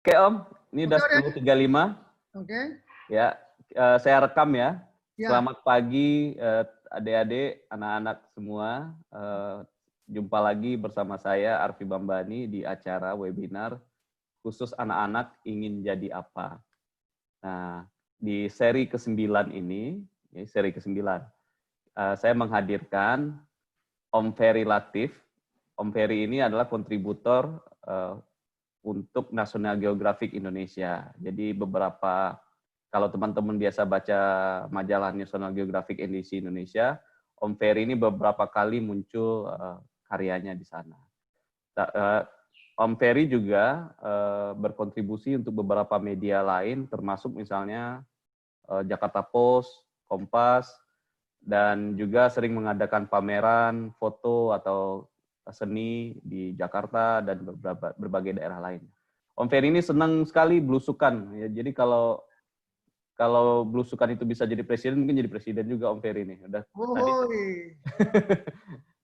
Oke Om, ini udah Oke. 10.35. Oke. Ya, saya rekam ya. Ya. Selamat pagi adik-adik, anak-anak semua. Jumpa lagi bersama saya Arfi Bambani di acara webinar khusus anak-anak ingin jadi apa. Nah, di seri ke-9 ini, seri ke-9, saya menghadirkan Om Ferry Latif. Om Ferry ini adalah kontributor untuk National Geographic Indonesia. Jadi beberapa, kalau teman-teman biasa baca majalah National Geographic edisi Indonesia, Om Ferry ini beberapa kali muncul karyanya di sana. Om Ferry juga berkontribusi untuk beberapa media lain, termasuk misalnya Jakarta Post, Kompas, dan juga sering mengadakan pameran foto atau seni di Jakarta dan berbagai daerah lain. Om Ferry ini senang sekali belusukan. Ya, jadi kalau belusukan itu bisa jadi presiden, mungkin jadi presiden juga Om Ferry ini.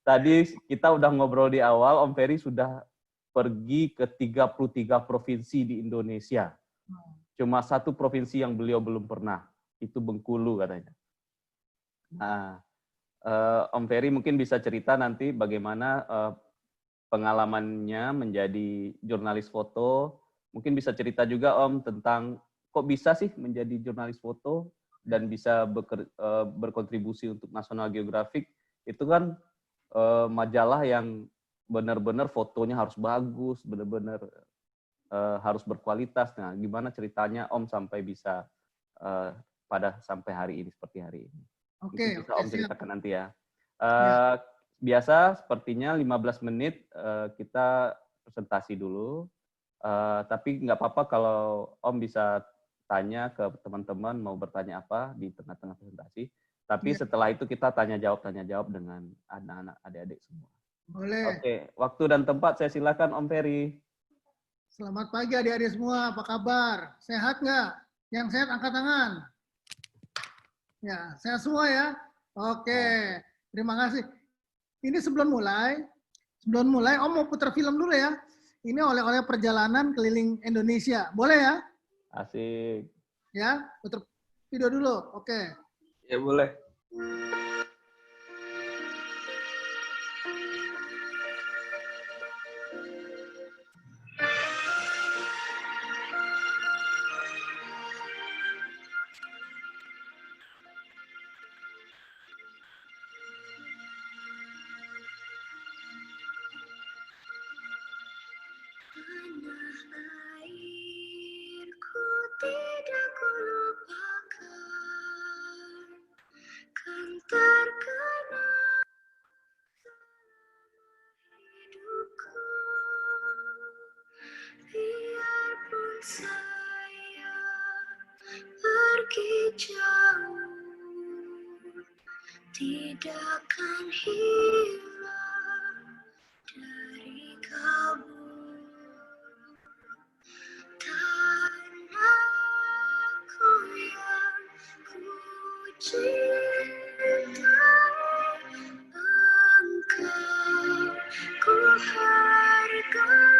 Tadi kita udah ngobrol di awal, Om Ferry sudah pergi ke 33 provinsi di Indonesia. Cuma satu provinsi yang beliau belum pernah, itu Bengkulu katanya. Nah, Om Ferry mungkin bisa cerita nanti bagaimana pengalamannya menjadi jurnalis foto. Mungkin bisa cerita juga Om tentang kok bisa sih menjadi jurnalis foto dan bisa berkontribusi untuk National Geographic. Itu kan majalah yang benar-benar fotonya harus bagus, benar-benar harus berkualitas. Nah, gimana ceritanya Om sampai bisa sampai hari ini seperti hari ini? Mungkin bisa Om ceritakan nanti ya. Biasa sepertinya 15 menit kita presentasi dulu. Tapi nggak apa-apa kalau Om bisa tanya ke teman-teman mau bertanya apa di tengah-tengah presentasi. Tapi setelah itu kita tanya jawab dengan anak-anak adik-adik semua. Boleh. Oke, waktu dan tempat saya silakan Om Ferry. Selamat pagi adik-adik semua, apa kabar? Sehat nggak? Yang sehat angkat tangan. Ya, sehat semua ya. Oke, terima kasih. Ini sebelum mulai Om mau putar film dulu ya. Ini oleh-oleh perjalanan keliling Indonesia. Boleh ya? Asik. Ya, putar video dulu. Oke. Ya, boleh. Tidak akan hilang dari kalbu. Tanahku yang ku cintai, engkau ku hargai.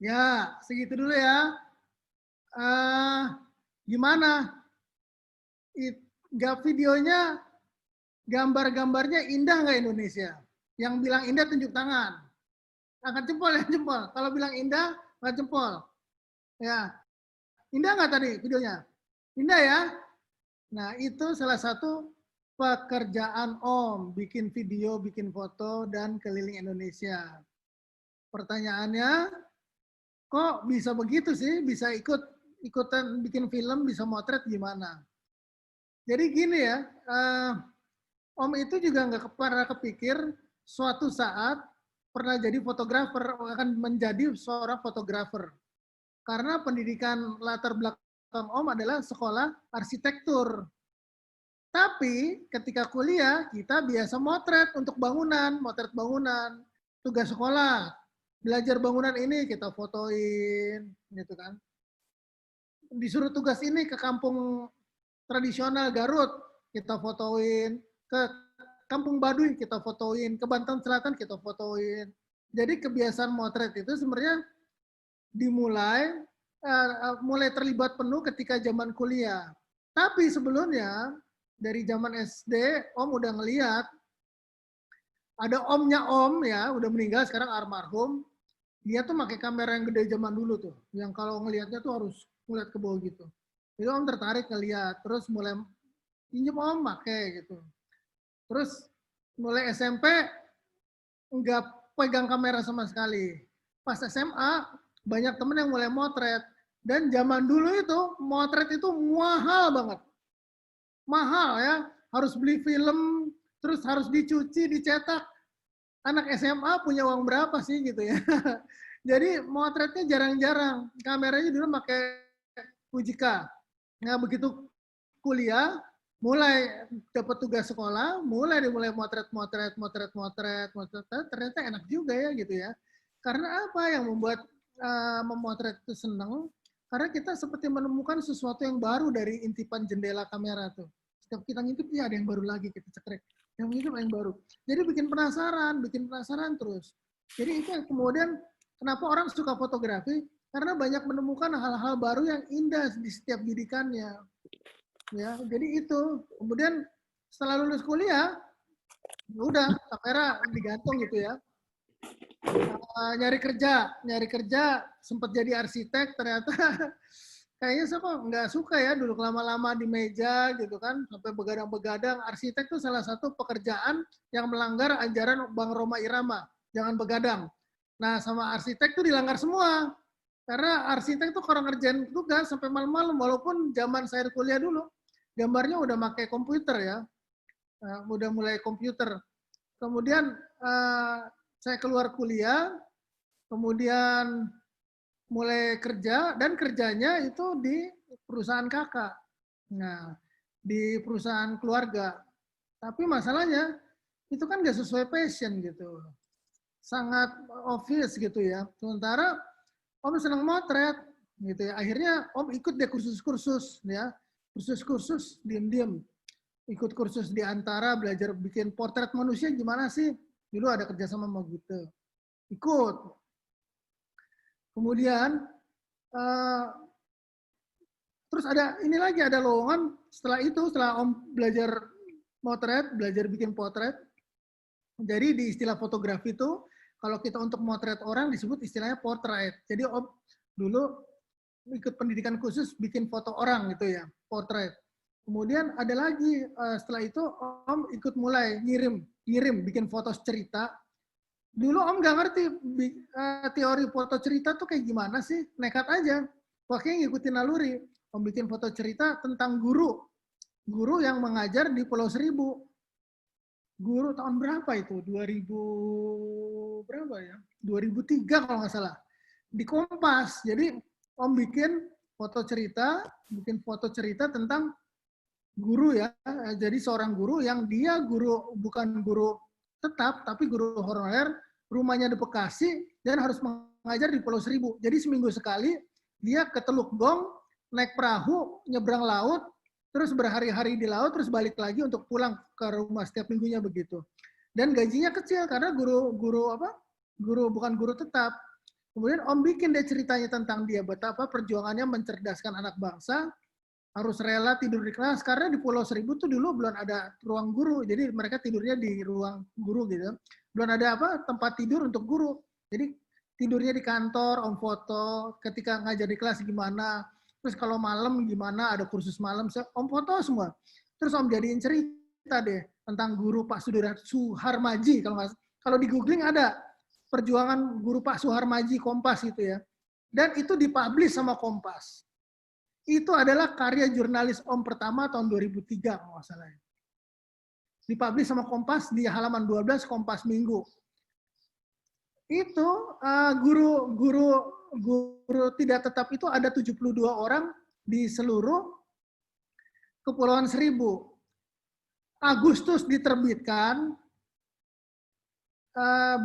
Ya, segitu dulu ya. Gimana? Videonya, gambar-gambarnya indah nggak Indonesia? Yang bilang indah tunjuk tangan. Angkat jempol ya, jempol. Kalau bilang indah, angkat jempol. Ya, indah nggak tadi videonya? Indah ya? Nah, itu salah satu pekerjaan Om. Bikin video, bikin foto, dan keliling Indonesia. Pertanyaannya, kok bisa begitu sih? Bisa ikutan bikin film, bisa motret gimana? Jadi gini ya, Om itu juga nggak pernah kepikir suatu saat pernah jadi fotografer, akan menjadi seorang fotografer. Karena pendidikan latar belakang Om adalah sekolah arsitektur. Tapi ketika kuliah, kita biasa motret untuk bangunan, motret bangunan, tugas sekolah, belajar bangunan ini kita fotoin, gitu kan. Disuruh tugas ini ke kampung tradisional Garut, kita fotoin, ke Kampung Baduy kita fotoin, ke Banten Selatan kita fotoin. Jadi kebiasaan motret itu sebenarnya dimulai mulai terlibat penuh ketika zaman kuliah. Tapi sebelumnya dari zaman SD, Om udah ngelihat ada omnya Om ya, udah meninggal sekarang almarhum. Dia tuh pakai kamera yang gede zaman dulu tuh, yang kalau ngelihatnya tuh harus ngeliat ke bawah gitu. Jadi Om tertarik ngeliat, terus mulai pinjem Om pakai gitu. Terus mulai SMP nggak pegang kamera sama sekali. Pas SMA banyak temen yang mulai motret. Dan zaman dulu itu motret itu mahal banget. Mahal ya, harus beli film, terus harus dicuci, dicetak. Anak SMA punya uang berapa sih gitu ya. Jadi motretnya jarang-jarang. Kameranya dulu pakai Fujika. Nah begitu kuliah, mulai dapat tugas sekolah, mulai motret, ternyata enak juga ya gitu ya. Karena apa yang membuat memotret itu senang? Karena kita seperti menemukan sesuatu yang baru dari intipan jendela kamera tuh. Setiap kita ngintip, ya ada yang baru lagi, kita cekrek. Yang ngintip yang baru. Jadi bikin penasaran terus. Jadi itu yang kemudian kenapa orang suka fotografi? Karena banyak menemukan hal-hal baru yang indah di setiap bidikannya. Ya, jadi itu. Kemudian setelah lulus kuliah, udah kamera digantung gitu ya. Nyari kerja, sempat jadi arsitek, ternyata kayaknya saya kok nggak suka ya dulu lama-lama di meja gitu kan, sampai begadang-begadang. Arsitek itu salah satu pekerjaan yang melanggar ajaran Bang Roma Irama, jangan begadang. Nah, sama arsitek tuh dilanggar semua. Karena arsitek tuh orang ngerjain tugas sampai malam-malam, walaupun zaman saya kuliah dulu, gambarnya udah pakai komputer ya, udah mulai komputer. Kemudian saya keluar kuliah, kemudian mulai kerja dan kerjanya itu di perusahaan kakak. Nah, di perusahaan keluarga. Tapi masalahnya itu kan nggak sesuai passion gitu. Sangat obvious gitu ya. Sementara Om senang motret gitu ya. Akhirnya Om ikut deh kursus-kursus ya. Kursus-kursus diam-diam. Ikut kursus di Antara, belajar bikin potret manusia gimana sih. Dulu ada kerjasama sama gitu. Ikut. Kemudian terus ada ini lagi, ada lowongan setelah itu, setelah Om belajar motret, belajar bikin potret. Jadi di istilah fotografi itu, kalau kita untuk motret orang disebut istilahnya portrait. Jadi Om dulu ikut pendidikan khusus bikin foto orang gitu ya, portrait. Kemudian ada lagi setelah itu Om ikut mulai ngirim bikin foto cerita. Dulu Om nggak ngerti teori foto cerita tuh kayak gimana sih, nekat aja. Pokoknya ngikutin naluri. Om bikin foto cerita tentang guru yang mengajar di Pulau Seribu. Guru tahun berapa itu? 2000 berapa ya? 2003 kalau nggak salah. Di Kompas. Jadi Om bikin foto cerita tentang guru ya. Jadi seorang guru yang dia guru bukan guru tetap, tapi guru honorer, rumahnya di Bekasi dan harus mengajar di Pulau Seribu. Jadi seminggu sekali dia ke Teluk Gong, naik perahu, nyebrang laut, terus berhari-hari di laut, terus balik lagi untuk pulang ke rumah setiap minggunya begitu. Dan gajinya kecil karena guru bukan guru tetap. Kemudian Om bikin deh ceritanya tentang dia, betapa perjuangannya mencerdaskan anak bangsa, harus rela tidur di kelas, karena di Pulau Seribu tuh dulu belum ada ruang guru, jadi mereka tidurnya di ruang guru gitu. Belum ada tempat tidur untuk guru. Jadi tidurnya di kantor, Om foto, ketika ngajar di kelas gimana, terus kalau malam gimana, ada kursus malam, Om foto semua. Terus Om jadiin cerita deh tentang guru Pak Suharmaji, kalau di googling ada perjuangan guru Pak Suharmaji Kompas gitu ya. Dan itu dipublish sama Kompas. Itu adalah karya jurnalis Om pertama tahun 2003 kalau nggak salah. Dipublish sama Kompas di halaman 12 Kompas Minggu. Itu guru tidak tetap itu ada 72 orang di seluruh Kepulauan Seribu. Agustus diterbitkan,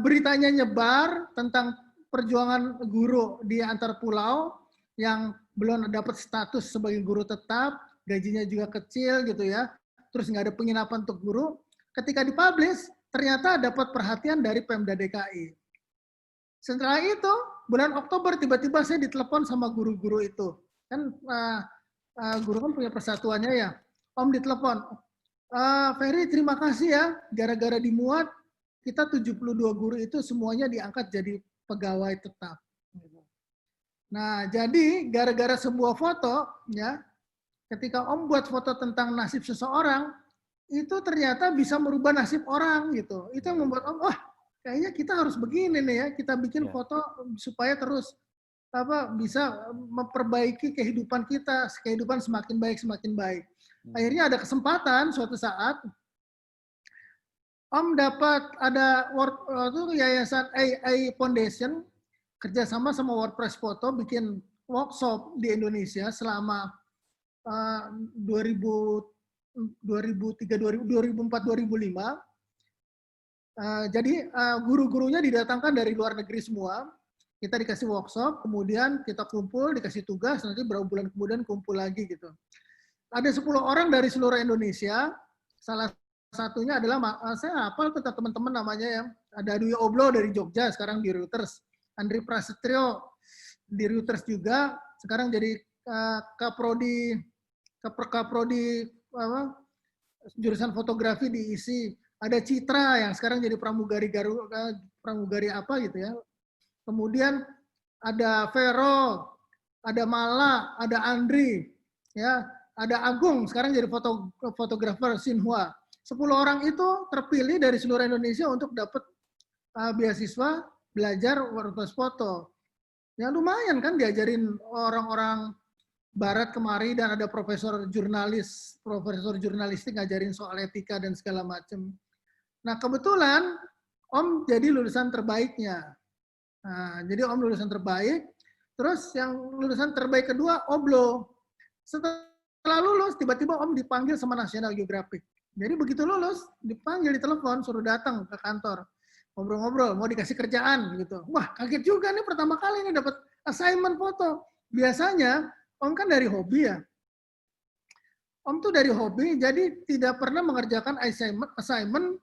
beritanya nyebar tentang perjuangan guru di antar pulau yang belum dapat status sebagai guru tetap, gajinya juga kecil gitu ya, terus nggak ada penginapan untuk guru. Ketika dipublish, ternyata dapat perhatian dari Pemda DKI. Setelah itu, bulan Oktober tiba-tiba saya ditelepon sama guru-guru itu. Kan guru kan punya persatuannya ya. Om ditelepon, Ferry terima kasih ya, gara-gara dimuat, kita 72 guru itu semuanya diangkat jadi pegawai tetap. Nah, jadi gara-gara sebuah foto, ya, ketika Om buat foto tentang nasib seseorang, itu ternyata bisa merubah nasib orang gitu. Itu yang membuat Om, wah, kayaknya kita harus begini nih ya, kita bikin foto supaya terus bisa memperbaiki kehidupan kita, kehidupan semakin baik. Akhirnya ada kesempatan suatu saat Om dapat ada yayasan AI Foundation kerjasama sama WordPress Foto bikin workshop di Indonesia selama 2004-2005. Jadi guru-gurunya didatangkan dari luar negeri semua. Kita dikasih workshop, kemudian kita kumpul, dikasih tugas, nanti beberapa bulan kemudian kumpul lagi gitu. Ada 10 orang dari seluruh Indonesia. Salah satunya adalah, saya hafal tuh teman-teman namanya ya. Ada Dwi Oblo dari Jogja, sekarang di Reuters. Andri Prasetyo di Reuters juga, sekarang jadi kaprodi jurusan fotografi di ISI. Ada Citra yang sekarang jadi pramugari apa gitu ya. Kemudian ada Vero, ada Mala, ada Andri, ya, ada Agung sekarang jadi fotografer Xinhua. 10 orang itu terpilih dari seluruh Indonesia untuk dapat beasiswa belajar WordPress foto. Ya lumayan kan diajarin orang-orang barat kemari dan ada profesor jurnalistik ngajarin soal etika dan segala macam. Nah kebetulan Om jadi lulusan terbaiknya. Nah, jadi Om lulusan terbaik Terus yang lulusan terbaik kedua, Oblo. Setelah lulus, tiba-tiba Om dipanggil sama National Geographic. Jadi begitu lulus, dipanggil di telepon, suruh datang ke kantor. Ngobrol-ngobrol, mau dikasih kerjaan gitu. Wah, kaget juga nih pertama kali ini dapat assignment foto. Biasanya, Om kan dari hobi ya. Om tuh dari hobi, jadi tidak pernah mengerjakan assignment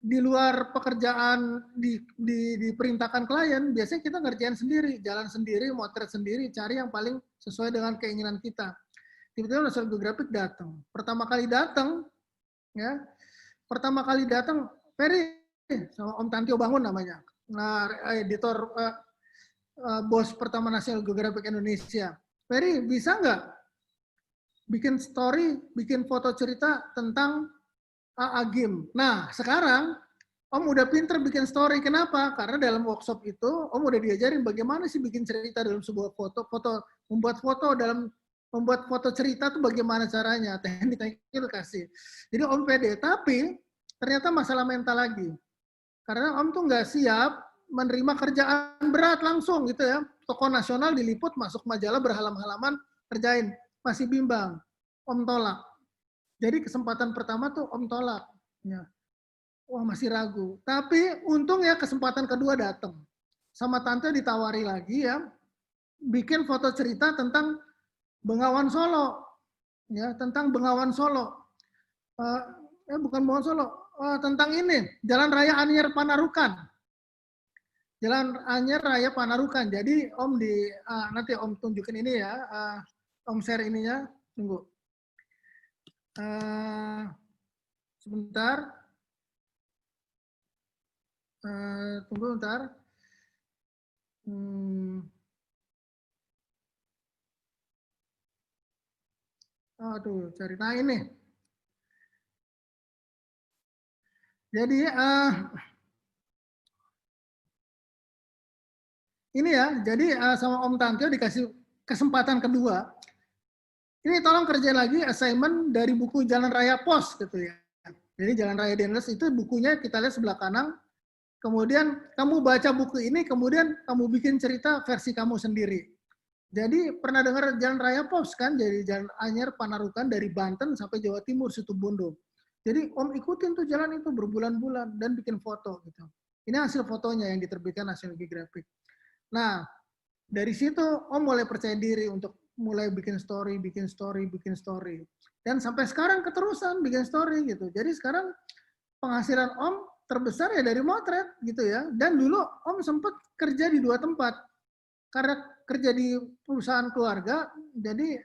di luar pekerjaan diperintahkan klien. Biasanya kita ngerjain sendiri, jalan sendiri, motret sendiri, cari yang paling sesuai dengan keinginan kita. Tiba-tiba National Geographic datang. Pertama kali datang, Ferry sama Om Tantio Bangun namanya. Nah, editor bos pertama National Geographic Indonesia. Ferry, bisa nggak bikin story, bikin foto cerita tentang Agim? Nah, sekarang Om udah pinter bikin story. Kenapa? Karena dalam workshop itu Om udah diajarin bagaimana sih bikin cerita dalam sebuah foto, membuat foto cerita tuh bagaimana caranya, teknik-teknik itu kasih. Jadi Om pede, tapi ternyata masalah mental lagi. Karena Om tuh nggak siap menerima kerjaan berat langsung gitu ya. Tokoh nasional diliput, masuk majalah berhalam-halaman, kerjain. Masih bimbang. Om tolak. Jadi kesempatan pertama tuh Om tolak. Ya. Wah, masih ragu. Tapi untung ya kesempatan kedua datang. Sama tante ditawari lagi ya, bikin foto cerita tentang Bengawan Solo. Ya, tentang Bengawan Solo. Bukan Bengawan Solo. Tentang ini, Jalan Raya Anyer Panarukan. Jalan Anyer Raya Panarukan. Jadi Om nanti Om tunjukin ini ya. Om share ininya. Tunggu. Sebentar. Tunggu bentar. Aduh, cari. Nah ini. Jadi ini ya. Jadi sama Om Tantio dikasih kesempatan kedua. Ini tolong kerjain lagi assignment dari buku Jalan Raya Pos gitu ya. Jadi Jalan Raya Denles itu bukunya kita lihat sebelah kanan. Kemudian kamu baca buku ini, kemudian kamu bikin cerita versi kamu sendiri. Jadi pernah dengar Jalan Raya Pos kan? Jadi Jalan Anyer Panarukan dari Banten sampai Jawa Timur, Situbondo. Jadi Om ikutin tuh jalan itu berbulan-bulan dan bikin foto gitu. Ini hasil fotonya yang diterbitkan National Geographic. Nah, dari situ Om mulai percaya diri untuk mulai bikin story. Dan sampai sekarang keterusan bikin story gitu. Jadi sekarang penghasilan Om terbesar ya dari motret gitu ya. Dan dulu Om sempat kerja di 2 tempat. Karena kerja di perusahaan keluarga, jadi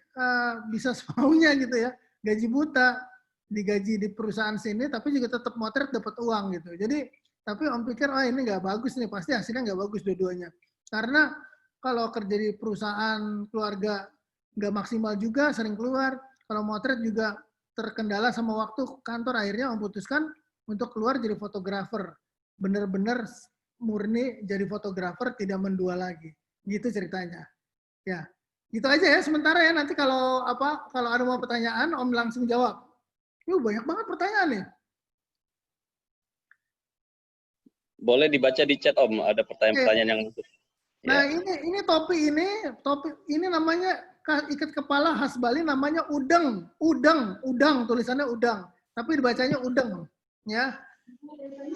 bisa semaunya gitu ya. Gaji buta, digaji di perusahaan sini, tapi juga tetap motret dapat uang gitu. Jadi, tapi Om pikir, ini nggak bagus nih, pasti hasilnya nggak bagus dua-duanya. Karena kalau kerja di perusahaan keluarga nggak maksimal juga, sering keluar. Kalau motret juga terkendala sama waktu kantor, akhirnya Om putuskan untuk keluar jadi fotografer. Bener-bener murni jadi fotografer, tidak mendua lagi. Gitu ceritanya. Ya, gitu aja ya sementara ya. Nanti kalau ada mau pertanyaan, Om langsung jawab. Banyak banget pertanyaan nih. Boleh dibaca di chat Om, ada pertanyaan-pertanyaan yang. Nah, ini topik ini namanya ikat kepala khas Bali, namanya udang, tulisannya udang, tapi dibacanya udeng, ya.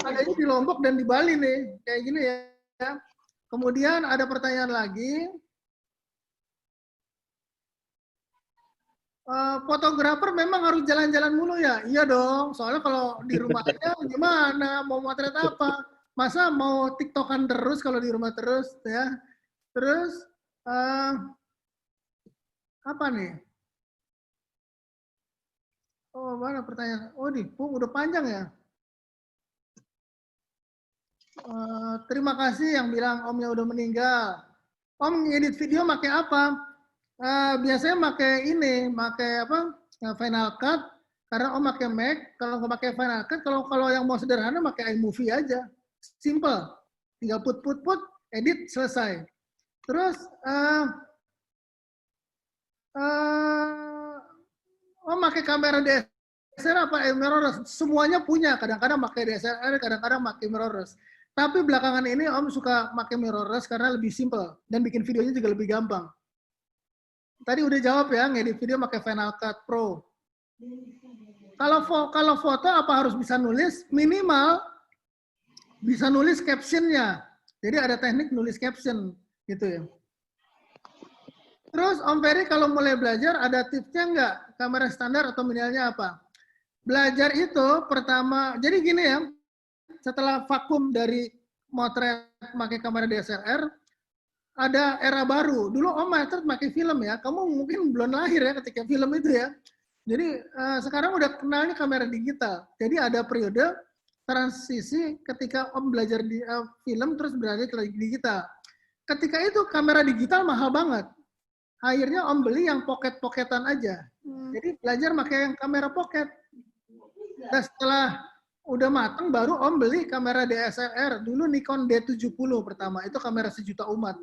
Adanya di Lombok dan di Bali nih, kayak gini ya. Kemudian ada pertanyaan lagi. Fotografer memang harus jalan-jalan mulu ya? Iya dong, soalnya kalau di rumah aja gimana, mau motret apa? Masa mau tiktokan terus kalau di rumah terus ya? Terus apa nih? Oh, mana pertanyaan? Oh, udah panjang ya? Terima kasih yang bilang Omnya udah meninggal. Om ngedit video pakai apa? Biasanya pakai Final Cut. Karena Om pakai Mac. Kalau nggak pakai Final Cut, kalau yang mau sederhana pakai iMovie aja. Simple. Tinggal put, edit, selesai. Terus Om pakai kamera DSLR apa mirrorless? Semuanya punya. Kadang-kadang pakai DSLR, kadang-kadang pakai mirrorless. Tapi belakangan ini Om suka pakai mirrorless karena lebih simple dan bikin videonya juga lebih gampang. Tadi udah jawab ya, ngedit video pakai Final Cut Pro. Kalau foto apa harus bisa nulis? Minimal bisa nulis captionnya. Jadi ada teknik nulis caption gitu ya. Terus Om Ferry kalau mulai belajar ada tipsnya nggak? Kamera standar atau minimalnya apa? Belajar itu pertama, jadi gini ya, setelah vakum dari motret pakai kamera DSLR, ada era baru. Dulu Om motret pakai film ya, kamu mungkin belum lahir ya ketika film itu ya. Jadi sekarang udah kenalnya kamera digital. Jadi ada periode transisi ketika Om belajar di film terus beralih ke digital. Ketika itu kamera digital mahal banget. Akhirnya Om beli yang pocket-pocketan aja. Jadi belajar pakai yang kamera pocket. Dan setelah udah matang baru Om beli kamera DSLR. Dulu Nikon D70 pertama, itu kamera sejuta umat.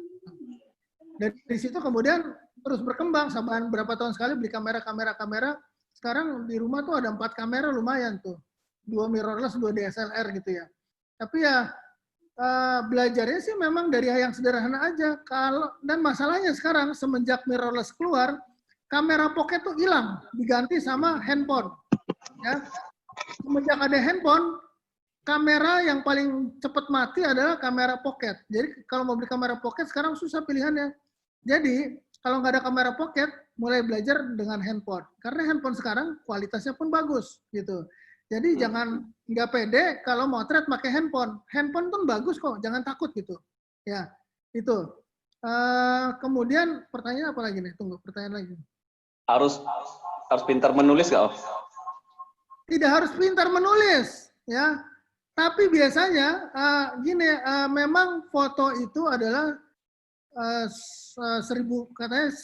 Dari situ kemudian terus berkembang, saban berapa tahun sekali beli kamera. Sekarang di rumah tuh ada 4 kamera lumayan tuh. 2 mirrorless, 2 DSLR gitu ya. Tapi ya belajarnya sih memang dari yang sederhana aja. Dan masalahnya sekarang semenjak mirrorless keluar, kamera pocket tuh hilang, diganti sama handphone. Ya. Semenjak ada handphone, kamera yang paling cepat mati adalah kamera pocket. Jadi kalau mau beli kamera pocket sekarang susah pilihannya. Jadi kalau nggak ada kamera pocket, mulai belajar dengan handphone. Karena handphone sekarang kualitasnya pun bagus gitu. Jadi jangan nggak pede kalau motret pakai handphone. Handphone pun bagus kok, jangan takut gitu. Ya itu. Kemudian pertanyaan apa lagi nih? Tunggu pertanyaan lagi. Harus pintar menulis nggak, Om? Tidak harus pintar menulis, ya. Tapi biasanya gini, memang foto itu adalah 1000 katanya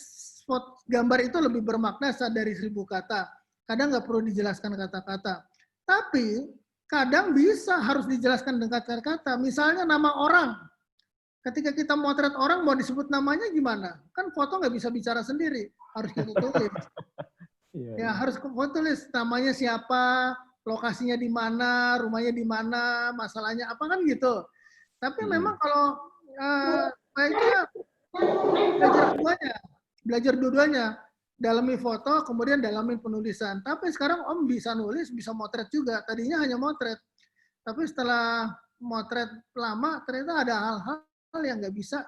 gambar itu lebih bermakna dari 1000 kata. Kadang nggak perlu dijelaskan kata-kata. Tapi kadang bisa harus dijelaskan dengan kata-kata. Misalnya nama orang. Ketika kita motret orang mau disebut namanya gimana? Kan foto nggak bisa bicara sendiri, harus kita tulis. Ya harus tulis namanya siapa, lokasinya di mana, rumahnya di mana, masalahnya apa kan gitu. Tapi memang kalau baiknya belajar dua-duanya, dalami foto, kemudian dalami penulisan. Tapi sekarang Om bisa nulis, bisa motret juga. Tadinya hanya motret, tapi setelah motret lama ternyata ada hal-hal yang nggak bisa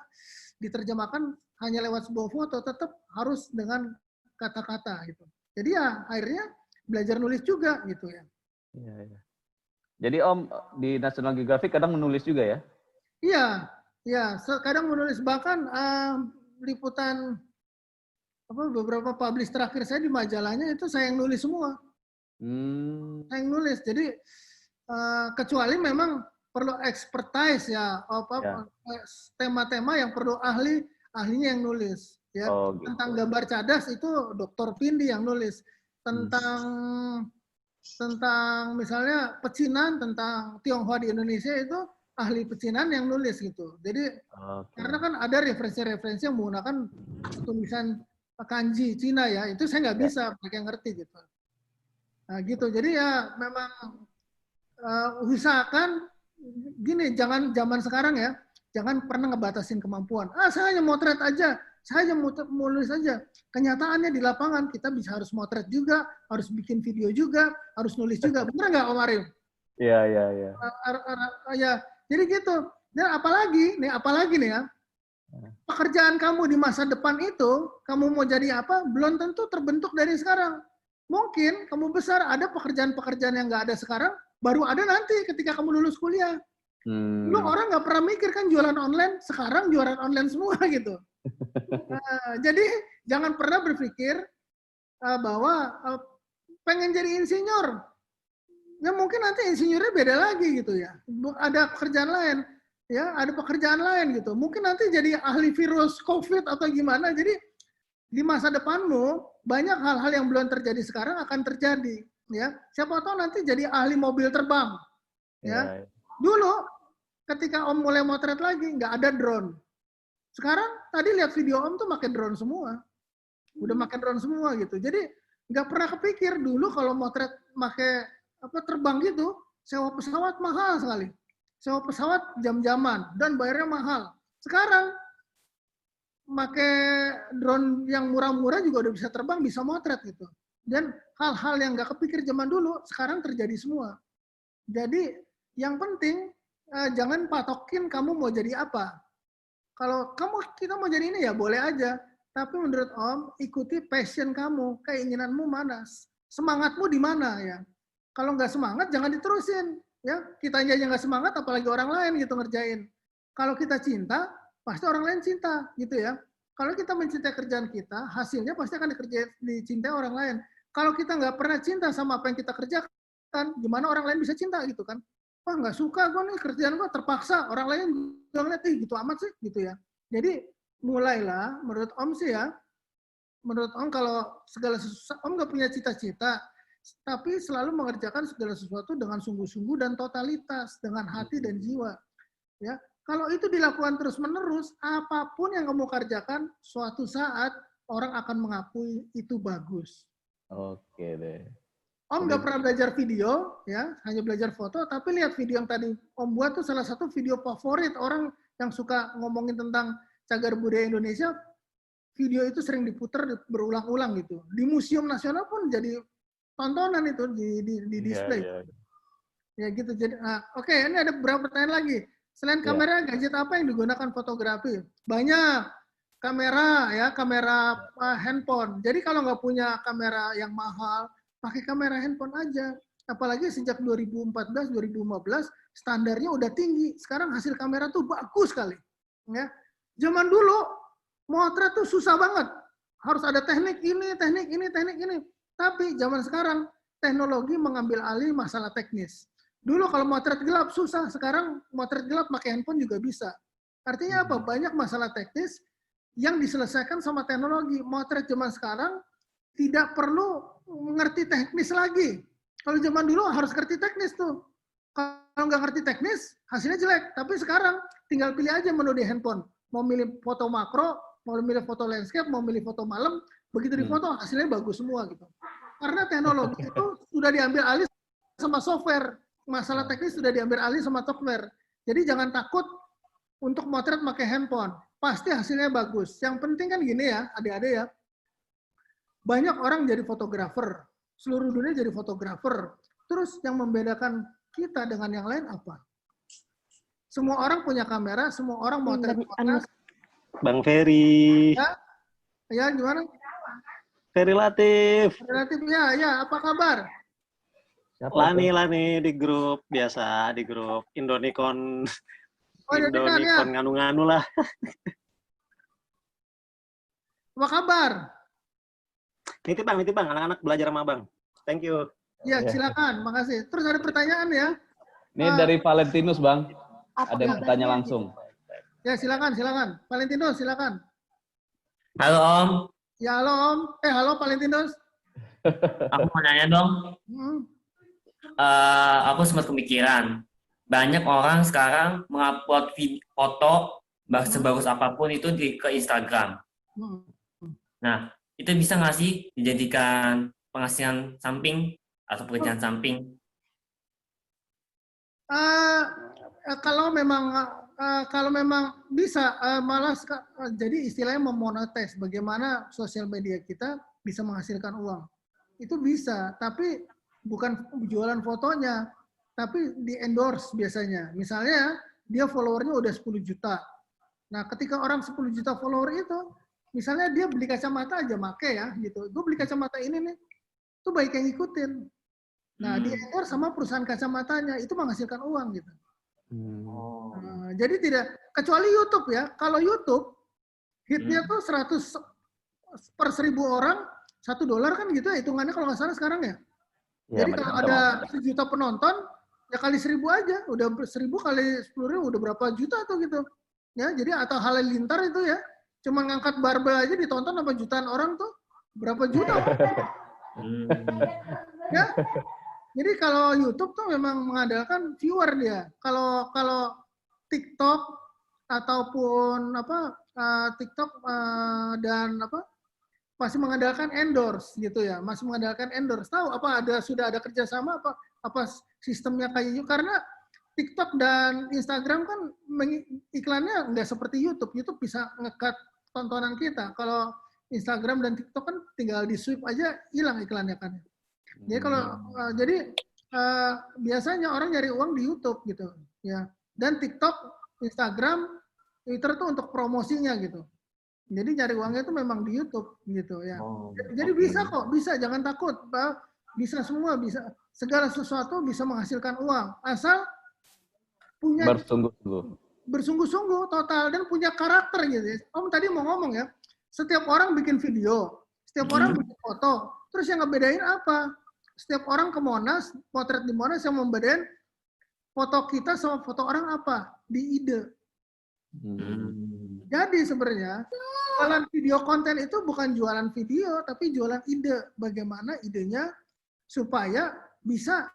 diterjemahkan hanya lewat sebuah foto, tetap harus dengan kata-kata gitu. Jadi ya akhirnya belajar nulis juga gitu ya. Iya, iya. Jadi Om di National Geographic kadang menulis juga ya? Iya, ya kadang menulis, bahkan liputan beberapa publish terakhir saya di majalahnya itu saya yang nulis semua. Saya yang nulis. Jadi kecuali memang perlu expertise ya, tema-tema yang perlu ahlinya yang nulis. Ya, gitu. Tentang gambar cadas itu Dr. Pindi yang nulis. Tentang misalnya pecinan, tentang Tionghoa di Indonesia itu ahli pecinan yang nulis gitu. Jadi karena kan ada referensi-referensi yang menggunakan tulisan kanji Cina ya, itu saya nggak bisa, mereka ngerti gitu. Nah gitu, jadi ya memang usahakan gini, jangan zaman sekarang ya, jangan pernah ngebatasin kemampuan. Saya hanya motret aja, saya hanya nulis aja. Kenyataannya di lapangan kita bisa harus motret juga, harus bikin video juga, harus nulis juga. Benar nggak Om Arif? Iya. Ya, jadi gitu. Dan apalagi nih ya, pekerjaan kamu di masa depan itu, kamu mau jadi apa, belum tentu terbentuk dari sekarang. Mungkin kamu besar, ada pekerjaan-pekerjaan yang nggak ada sekarang, baru ada nanti ketika kamu lulus kuliah. Dulu orang nggak pernah mikir kan jualan online, sekarang jualan online semua gitu. Jadi jangan pernah berpikir bahwa pengen jadi insinyur. Ya mungkin nanti insinyurnya beda lagi gitu ya. Ada pekerjaan lain. Ya, ada pekerjaan lain gitu. Mungkin nanti jadi ahli virus COVID atau gimana. Jadi di masa depanmu banyak hal-hal yang belum terjadi sekarang akan terjadi. Ya, siapa tahu nanti jadi ahli mobil terbang. Ya, dulu ketika Om mulai motret lagi nggak ada drone. Sekarang tadi lihat video Om tuh pakai drone semua. Udah pakai drone semua gitu. Jadi nggak pernah kepikir dulu kalau motret pakai terbang gitu, sewa pesawat mahal sekali. sewa pesawat jam-jaman dan bayarnya mahal. Sekarang pakai drone yang murah-murah juga udah bisa terbang, bisa motret gitu. Dan hal-hal yang nggak kepikir zaman dulu sekarang terjadi semua. Jadi yang penting jangan patokin kamu mau jadi apa. Kalau kita mau jadi ini ya boleh aja. Tapi menurut Om, ikuti passion kamu, keinginanmu mana, semangatmu di mana ya. Kalau nggak semangat jangan diterusin. Ya, kitanya aja nggak semangat, apalagi orang lain gitu ngerjain. Kalau kita cinta, pasti orang lain cinta, gitu ya. Kalau kita mencintai kerjaan kita, hasilnya pasti akan dicintai orang lain. Kalau kita nggak pernah cinta sama apa yang kita kerjakan, gimana orang lain bisa cinta gitu kan? Wah nggak suka gue nih kerjaan gue, terpaksa. Orang lain bilang lihat, gitu amat sih, gitu ya. Jadi mulailah, menurut Om sih ya, menurut Om kalau segala sesuatu, Om nggak punya cita-cita, tapi selalu mengerjakan segala sesuatu dengan sungguh-sungguh dan totalitas, dengan hati dan jiwa. Ya, kalau itu dilakukan terus-menerus, apapun yang kamu kerjakan, suatu saat orang akan mengakui itu bagus. Oke deh. Om nggak pernah belajar video, ya, hanya belajar foto, tapi lihat video yang tadi Om buat tuh salah satu video favorit orang yang suka ngomongin tentang cagar budaya Indonesia. Video itu sering diputar berulang-ulang gitu. Di Museum Nasional pun jadi tontonan itu di display. Ya gitu. Jadi, oke, ini ada beberapa pertanyaan lagi. Selain kamera, gadget apa yang digunakan fotografi? Banyak. Kamera, ya, kamera handphone. Jadi kalau nggak punya kamera yang mahal, pakai kamera handphone aja. Apalagi sejak 2014, 2015, standarnya udah tinggi. Sekarang hasil kamera tuh bagus sekali. Ya. Zaman dulu, motret tuh susah banget. Harus ada teknik ini, teknik ini, teknik ini. Tapi zaman sekarang teknologi mengambil alih masalah teknis. Dulu kalau motret gelap susah, sekarang motret gelap pakai handphone juga bisa. Artinya apa? Banyak masalah teknis yang diselesaikan sama teknologi. Motret zaman sekarang tidak perlu mengerti teknis lagi. Kalau zaman dulu harus ngerti teknis tuh. Kalau nggak ngerti teknis, hasilnya jelek. Tapi sekarang tinggal pilih aja menu di handphone. Mau milih foto makro, mau milih foto landscape, mau milih foto malam, begitu difoto hasilnya bagus semua gitu. Karena teknologi itu sudah diambil alih sama software. Masalah teknis sudah diambil alih sama software. Jadi jangan takut untuk motret pakai handphone. Pasti hasilnya bagus. Yang penting kan gini ya, adik-adik ya. Banyak orang jadi fotografer. Seluruh dunia jadi fotografer. Terus yang membedakan kita dengan yang lain apa? Semua orang punya kamera, semua orang motret. Bang Ferry. Ya, gimana? Ferry Latif. Relatif ya, apa kabar? Lani di grup biasa, di grup Indonicon. Oh, Indonicon nganu-nganu lah. Apa kabar? Nitip bang, anak-anak belajar sama bang. Thank you. Ya, silakan, makasih. Terus ada pertanyaan ya? Ini dari Valentinus bang, ada yang bertanya langsung. Ya, silakan. Valentinus, silakan. Halo Om. Ya, halo Om. Halo Valentinus. Aku mau nanya dong. Aku sempat kepikiran. Banyak orang sekarang mengupload foto sebagus apapun itu ke Instagram. Nah, itu bisa nggak sih dijadikan penghasilan samping atau pekerjaan samping? Kalau memang bisa, malah jadi istilahnya memonetize. Bagaimana sosial media kita bisa menghasilkan uang. Itu bisa, tapi bukan jualan fotonya, tapi di endorse biasanya. Misalnya dia followernya udah 10 juta. Nah, ketika orang 10 juta follower itu, misalnya dia beli kacamata aja make ya gitu. Gue beli kacamata ini nih, itu baik yang ngikutin. Nah, di endorse sama perusahaan kacamatanya, itu menghasilkan uang gitu. Nah, jadi tidak, kecuali YouTube ya. Kalau YouTube, hitnya tuh 100 per 1000 orang, $1 kan gitu ya hitungannya kalau nggak salah sekarang ya. Jadi kalau ada 1 juta penonton, ya kali 1000 aja, udah 1000 kali 10.000 udah berapa juta tuh gitu. Ya, jadi atau Halilintar itu ya, cuma ngangkat barbel aja ditonton sama jutaan orang tuh, berapa juta? Ya. Jadi kalau YouTube tuh memang mengandalkan viewer dia. Kalau TikTok ataupun TikTok dan masih mengandalkan endorse gitu ya, masih mengandalkan endorse. Tahu apa sudah ada kerjasama apa sistemnya kayak gitu? Karena TikTok dan Instagram kan iklannya nggak seperti YouTube. YouTube bisa nge-cut tontonan kita. Kalau Instagram dan TikTok kan tinggal di swipe aja hilang iklannya kan. Jadi kalau biasanya orang nyari uang di YouTube gitu, ya. Dan TikTok, Instagram, Twitter tuh untuk promosinya gitu. Jadi nyari uangnya itu memang di YouTube gitu ya. Jadi bisa kok, bisa, jangan takut. Bisa semua, bisa segala sesuatu bisa menghasilkan uang asal punya bersungguh-sungguh total dan punya karakter gitu ya. Om tadi mau ngomong ya, setiap orang bikin video, setiap orang bikin foto, terus yang ngebedain apa? Setiap orang ke Monas, potret di Monas yang membedain foto kita sama foto orang apa? Di ide. Jadi sebenarnya jualan video konten itu bukan jualan video, tapi jualan ide. Bagaimana idenya supaya bisa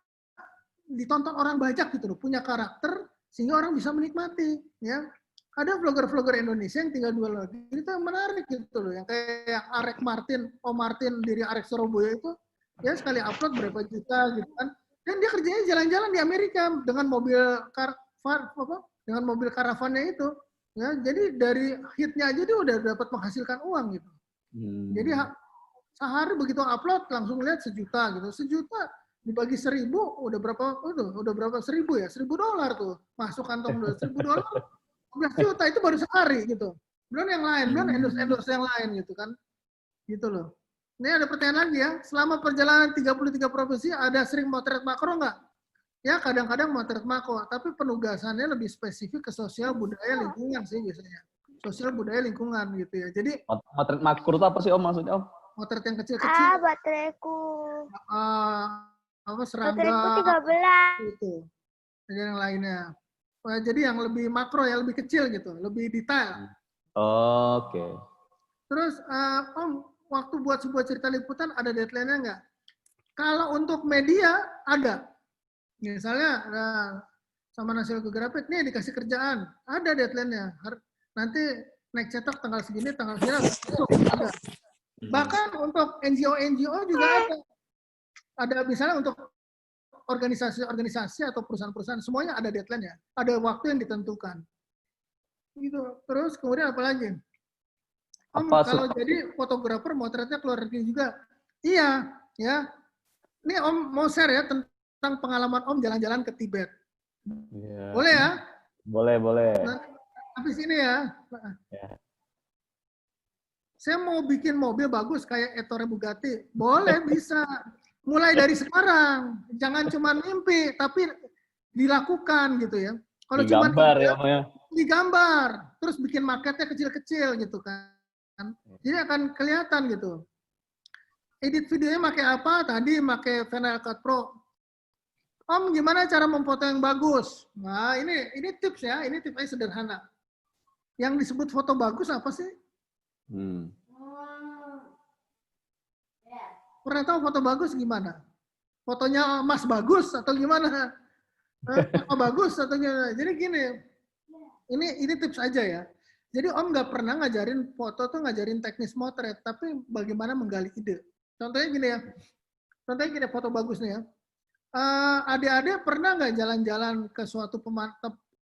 ditonton orang banyak gitu loh, punya karakter sehingga orang bisa menikmati. Ya, ada vlogger-vlogger Indonesia yang tinggal jual lagi, itu menarik gitu loh, yang kayak Arek Martin, Om Martin dari Arek Surabaya itu, ya sekali upload berapa juta gitu kan, dan dia kerjanya jalan-jalan di Amerika dengan mobil dengan mobil karavannya itu. Ya, jadi dari hitnya aja dia udah dapat menghasilkan uang gitu. Jadi sehari begitu upload langsung lihat 1 juta gitu. 1 juta dibagi 1.000 udah berapa 1.000 ya? $1.000 tuh masuk kantong $1.000. 11 juta itu baru sehari gitu. Belum yang lain, belum endorse yang lain gitu kan. Gitu loh. Ini ada pertanyaan lagi ya. Selama perjalanan 33 provinsi ada sering motret makro nggak? Ya kadang-kadang motret makro, tapi penugasannya lebih spesifik ke sosial budaya lingkungan sih biasanya. Sosial budaya lingkungan gitu ya. Jadi motret makro itu apa sih Om maksudnya Om? Motret yang kecil-kecil. Bateraiku. Serangga. Bateraiku 13. Gitu. Dan yang lainnya. Jadi yang lebih makro ya, lebih kecil gitu, lebih detail. Oke. Terus Om, waktu buat sebuah cerita liputan ada deadline-nya nggak? Kalau untuk media ada. Misalnya sama National Geographic nih dikasih kerjaan, ada deadline-nya. Nanti naik cetak tanggal segini, tanggal segini ada. Bahkan untuk NGO juga ada. Ada misalnya untuk organisasi-organisasi atau perusahaan-perusahaan semuanya ada deadline-nya. Ada waktu yang ditentukan. Gitu. Terus kemudian apa lagi? Om, kalau jadi fotografer motretnya keluar negeri juga. Iya, ya. Ini Om mau share ya tentang pengalaman Om jalan-jalan ke Tibet. Yeah. Boleh ya? Boleh. Nah, habis ini ya. Saya mau bikin mobil bagus kayak Ettore Bugatti. Boleh, bisa. Mulai dari sekarang. Jangan cuma mimpi, tapi dilakukan gitu ya. Kalau cuma digambar, terus bikin marketnya kecil-kecil gitu kan. Jadi akan kelihatan gitu. Edit videonya pakai apa? Tadi pakai Final Cut Pro. Om, gimana cara memfoto yang bagus? Nah, ini tips ya. Ini tipsnya sederhana. Yang disebut foto bagus apa sih? Pernah tahu foto bagus gimana? Fotonya Mas bagus atau gimana? Apa bagus atau gimana? Jadi gini, ini tips aja ya. Jadi Om nggak pernah ngajarin foto tuh ngajarin teknis motret, tapi bagaimana menggali ide. Contohnya gini ya. Contohnya gini foto bagus nih ya. Adik-adik pernah nggak jalan-jalan ke suatu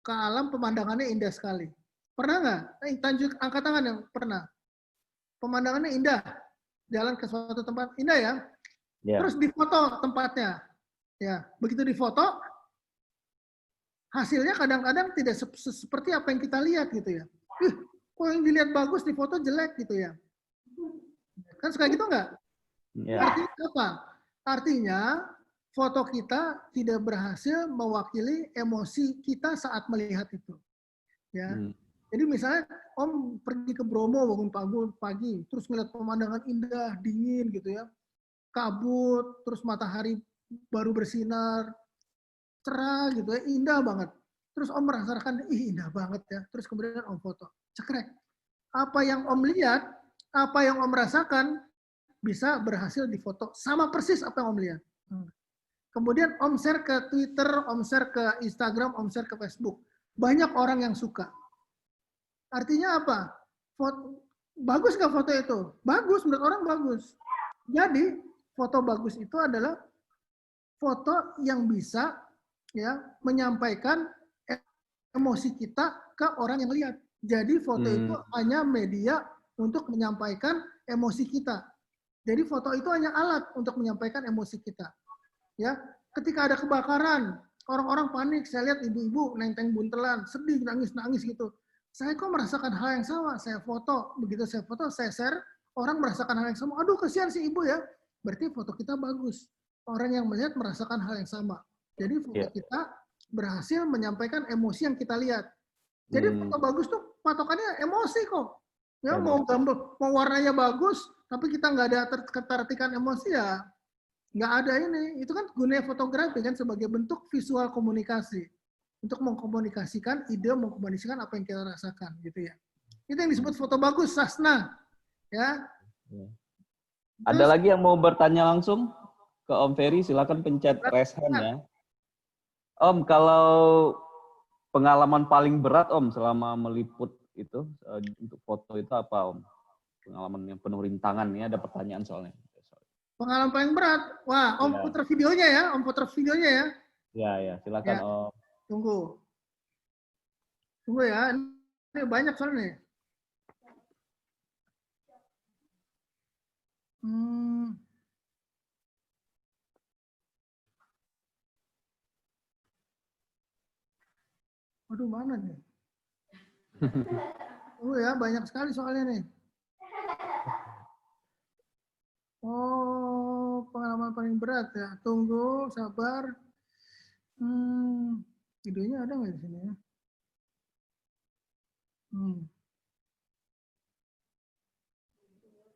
ke alam pemandangannya indah sekali? Pernah nggak? Tanjuk angkat tangan yang pernah. Pemandangannya indah. Jalan ke suatu tempat indah ya. Yeah. Terus difoto tempatnya. Ya, begitu difoto, hasilnya kadang-kadang tidak seperti apa yang kita lihat gitu ya. Kok yang dilihat bagus di foto jelek gitu ya. Kan suka gitu nggak? Yeah. Artinya apa? Artinya foto kita tidak berhasil mewakili emosi kita saat melihat itu. Ya. Jadi misalnya Om pergi ke Bromo bangun pagi, terus ngeliat pemandangan indah, dingin gitu ya. Kabut, terus matahari baru bersinar, cerah gitu ya, indah banget. Terus Om merasakan, indah banget ya. Terus kemudian Om foto, cekrek. Apa yang Om lihat, apa yang Om rasakan, bisa berhasil difoto. Sama persis apa yang Om lihat. Kemudian Om share ke Twitter, Om share ke Instagram, Om share ke Facebook. Banyak orang yang suka. Artinya apa? Bagus nggak foto itu? Bagus, menurut orang bagus. Jadi, foto bagus itu adalah foto yang bisa ya menyampaikan emosi kita ke orang yang lihat. Jadi foto itu hanya media untuk menyampaikan emosi kita. Jadi foto itu hanya alat untuk menyampaikan emosi kita. Ya, ketika ada kebakaran, orang-orang panik. Saya lihat ibu-ibu nenteng buntelan, sedih, nangis-nangis gitu. Saya kok merasakan hal yang sama. Saya foto, begitu saya foto, saya share, orang merasakan hal yang sama. Aduh, kasihan si ibu ya. Berarti foto kita bagus. Orang yang melihat merasakan hal yang sama. Jadi foto kita berhasil menyampaikan emosi yang kita lihat. Jadi foto bagus tuh patokannya emosi kok. Ya mau gambar, mau warnanya bagus, tapi kita nggak ada ketertarikan emosi ya nggak ada ini. Itu kan gunanya fotografi kan sebagai bentuk visual komunikasi untuk mengkomunikasikan ide, mengkomunikasikan apa yang kita rasakan gitu ya. Itu yang disebut foto bagus, Sasna. Ya. Ada lagi yang mau bertanya langsung ke Om Ferry? Silakan pencet raise hand ya. Om, kalau pengalaman paling berat Om selama meliput itu untuk foto itu apa Om? Pengalaman yang penuh rintangan, ini ada pertanyaan soalnya. Pengalaman paling berat. Wah, Om putar videonya ya, Om putar videonya ya. Ya, silakan Om. Tunggu. Tunggu ya, ini banyak soalnya nih. Waduh, mana nih? Tunggu ya, banyak sekali soalnya nih. Oh, pengalaman paling berat ya. Tunggu, sabar. Videonya ada nggak di sini ya?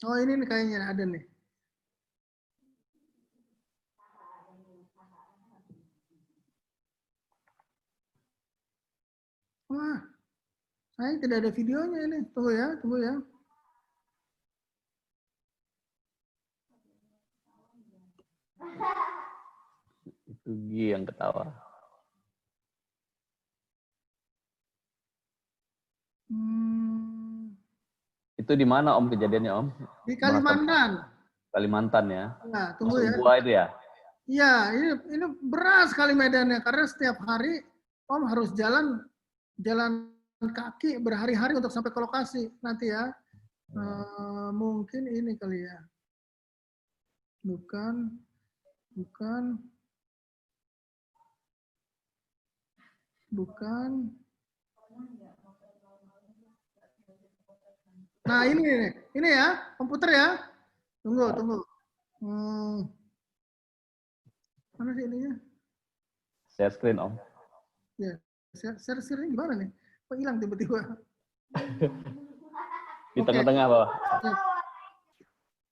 Oh, ini nih kayaknya ada nih. Wah, saya tidak ada videonya ini. Tunggu ya, tunggu ya. Itu Gi yang ketawa. Itu di mana Om kejadiannya Om? Di Kalimantan. Kalimantan ya. Nah, tunggu masuk ya. Gua itu ya. Iya, ini berat sekali medannya karena setiap hari Om harus jalan kaki berhari-hari untuk sampai ke lokasi nanti ya. Mungkin ini kali ya. Bukan. Nah ini ya, komputer ya. Tunggu. Mana sih ininya? Share screen Om. Ya, share screen gimana nih? Kok hilang tiba-tiba? Di tengah-tengah bawah.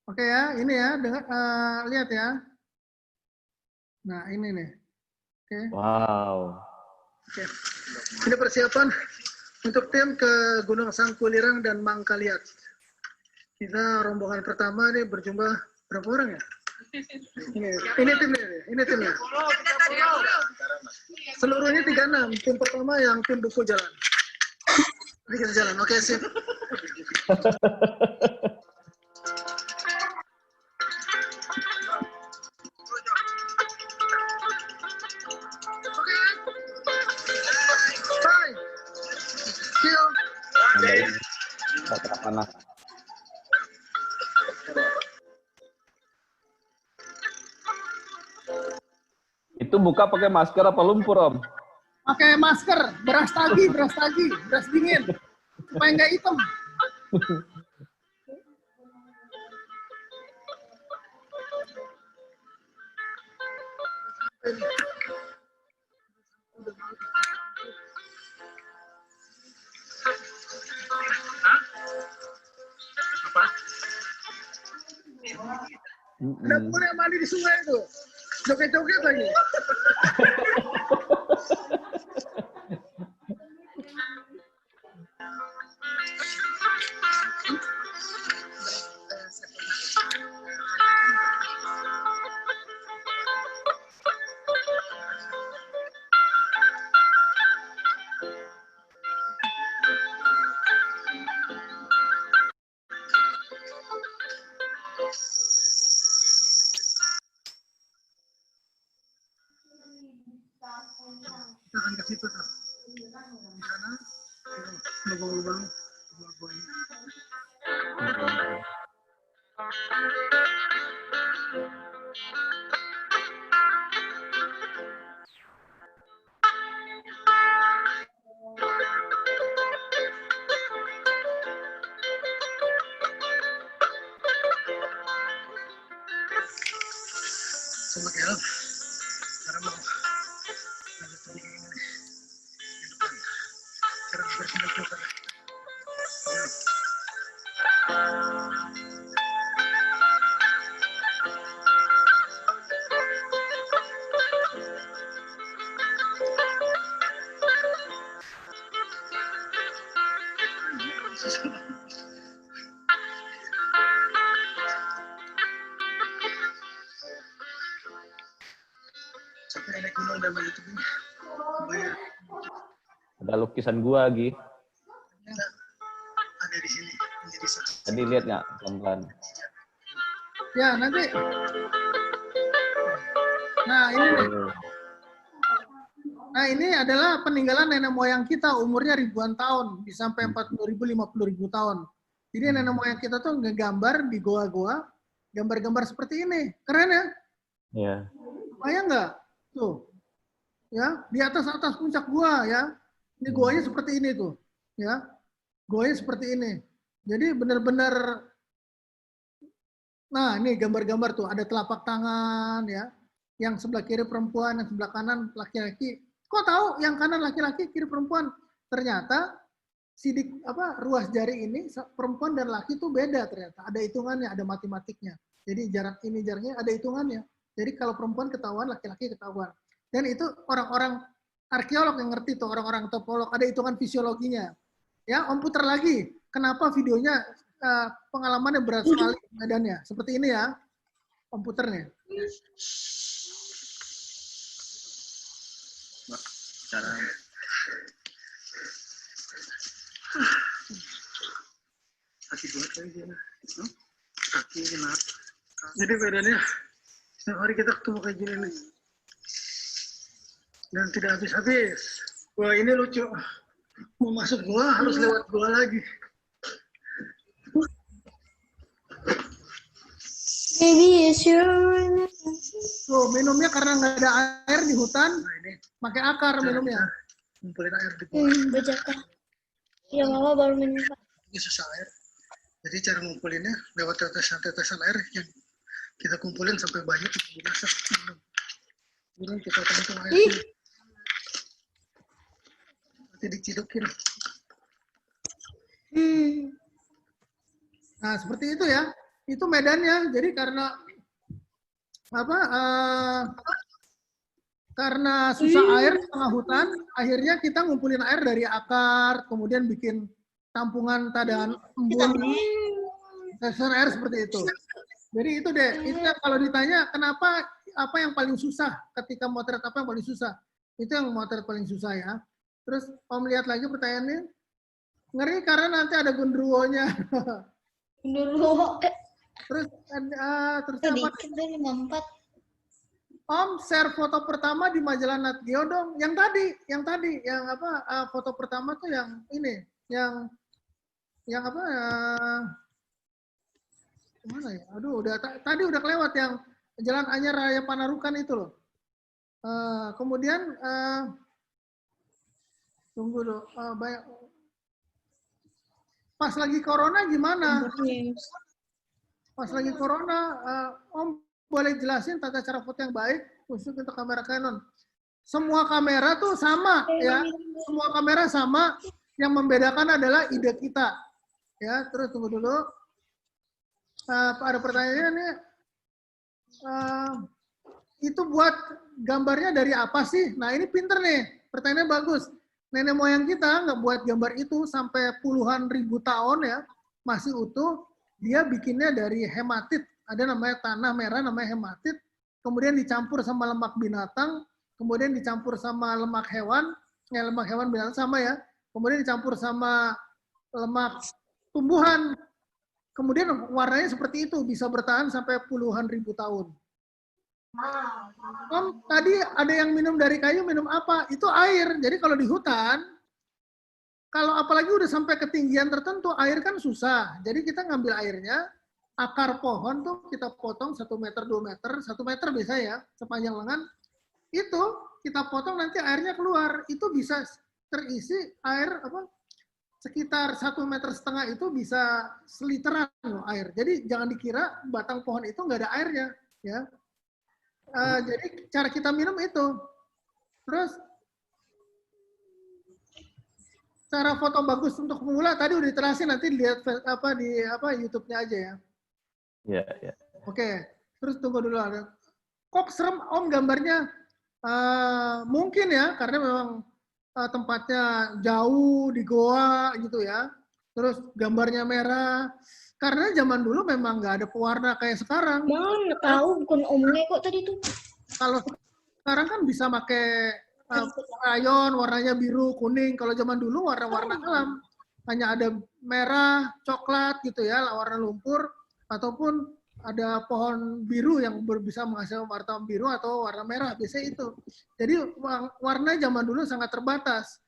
Oke ya, ini ya, lihat ya. Nah ini nih. Oke. Wow. Oke. Ini persiapan untuk tim ke Gunung Sangkulirang dan Mangkaliat. Kita rombongan pertama nih berjumlah berapa orang ya? Ini timnya. Seluruhnya 36. Tim pertama yang tim buku jalan. Ini kita jalan. Oke, sip. Panas. Itu buka pakai masker apa lumpur Om? Pakai masker, beras dingin, supaya nggak hitam. Ada pun yang mandi di sungai itu, joget-joget lagi. Jangan ke situ tuh. lubang-lubang buah-buahnya. Sama kayak sekarang mau lanjut lagi ini di depan. Sekarang bersih juga. Sampai ada gunung dan banyak itu bayar. Ada lukisan gua, Gi. Ada di sini menjadi saksi. Tadi lihat nggak pelan-pelan? Ya, nanti. Nah, ini nih. Nah, ini adalah peninggalan nenek moyang kita, umurnya ribuan tahun, bisa sampai 40.000, 50.000 tahun. Jadi nenek moyang kita tuh ngegambar di goa-goa, gambar-gambar seperti ini. Keren ya? Iya. Bayang nggak? Tuh. Ya, di atas puncak gua ya. Ini goanya seperti ini tuh. Ya. Goanya seperti ini. Jadi benar-benar, nah ini gambar-gambar tuh, ada telapak tangan ya. Yang sebelah kiri perempuan, yang sebelah kanan laki-laki. Kok tahu yang kanan laki-laki, kiri perempuan? Ternyata sidik ruas jari ini perempuan dan laki itu beda ternyata. Ada hitungannya, ada matematiknya. Jadi jarak ini jaraknya ada hitungannya. Jadi kalau perempuan ketahuan, laki-laki ketahuan. Dan itu orang-orang arkeolog yang ngerti tuh, orang-orang topolog, ada hitungan fisiologinya. Ya, Om putar lagi. Kenapa videonya pengalamannya berat sekali medannya? Seperti ini ya, Om putar nih. Cara Kaki buat kayak gini. Kaki kena. Jadi bedanya, setiap hari kita ketemu kayak gini nih. Dan tidak habis-habis. Wah, ini lucu. Mau masuk gua harus lewat gua lagi. Maybe it's your... Tuh, minumnya karena nggak ada air di hutan, nah ini pakai akar minumnya. ngumpulin air di gua. Bajakan. Ya, mama baru minum. Ini susah air. Jadi cara ngumpulinnya lewat tetesan-tetesan air yang kita kumpulin sampai banyak kita dimasak. Kemudian kita tampung air. Nanti dicidukin. Nah, seperti itu ya. Itu medannya. Jadi karena karena susah air di tengah hutan, akhirnya kita ngumpulin air dari akar, kemudian bikin tampungan tadaan embun, tetesan air seperti itu. Jadi itu deh, itu kalau ditanya kenapa, apa yang paling susah ketika motret, apa yang paling susah? Itu yang motret paling susah ya. Terus Om lihat lagi pertanyaannya, ngeri karena nanti ada gundruwonya. Dulu. Terus terus Tadi apa? kita 54. Om share foto pertama di majalah Nat Geo dong. Yang tadi, yang apa? Foto pertama tuh yang ini, yang apa? Mana ya? Aduh, tadi udah kelewat yang Jalan Anyar Raya Panarukan itu loh. Kemudian tunggu dulu. Pas lagi corona gimana? Pas lagi corona, Om boleh jelasin tata cara foto yang baik khusus untuk kamera Canon. Semua kamera tuh sama ya, semua kamera sama. Yang membedakan adalah ide kita. Ya, terus tunggu dulu. Ada pertanyaan nih. Itu buat gambarnya dari apa sih? Nah ini pinter nih, pertanyaannya bagus. Nenek moyang kita nggak buat gambar itu sampai puluhan ribu tahun ya, masih utuh. Dia bikinnya dari hematit. Ada namanya tanah merah, namanya hematit. Kemudian dicampur sama lemak binatang. Kemudian dicampur sama lemak hewan. Ya, lemak hewan binatang sama ya. Kemudian dicampur sama lemak tumbuhan. Kemudian warnanya seperti itu. Bisa bertahan sampai puluhan ribu tahun. Om, tadi ada yang minum dari kayu, minum apa? Itu air. Jadi kalau di hutan, kalau apalagi udah sampai ketinggian tertentu, air kan susah. Jadi kita ngambil airnya, akar pohon tuh kita potong 1 meter, 2 meter, 1 meter bisa ya, sepanjang lengan. Itu kita potong nanti airnya keluar. Itu bisa terisi air apa? Sekitar 1,5 meter itu bisa seliteran loh air. Jadi jangan dikira batang pohon itu nggak ada airnya, ya. Jadi cara kita minum itu. Terus cara foto bagus untuk pemula tadi udah dijelasin, nanti lihat di YouTube-nya aja ya. Iya, iya. Oke, terus tunggu dulu ada. Kok serem Om gambarnya? Mungkin ya, karena memang tempatnya jauh di goa gitu ya. Terus gambarnya merah. Karena zaman dulu memang nggak ada pewarna kayak sekarang. Bang, tahu bukan omnya kok tadi tuh. Kalau sekarang kan bisa pakai rayon, warnanya biru, kuning. Kalau zaman dulu warna-warna alam. Hanya ada merah, coklat gitu ya, warna lumpur. Ataupun ada pohon biru yang bisa menghasilkan warna biru atau warna merah. Biasanya itu. Jadi warna zaman dulu sangat terbatas.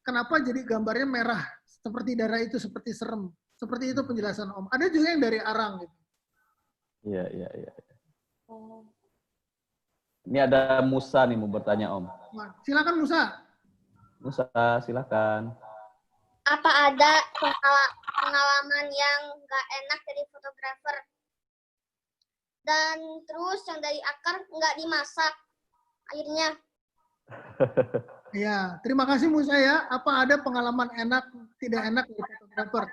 Kenapa jadi gambarnya merah? Seperti darah itu, seperti serem. Seperti itu penjelasan Om. Ada juga yang dari arang gitu. Iya, iya, iya. Ini ada Musa nih mau bertanya Om. Nah, silakan Musa. Musa, silakan. Apa ada pengalaman yang nggak enak dari fotografer? Dan terus yang dari akar nggak dimasak airnya. Ya, terima kasih Musa ya. Apa ada pengalaman enak, tidak enak dari fotografer?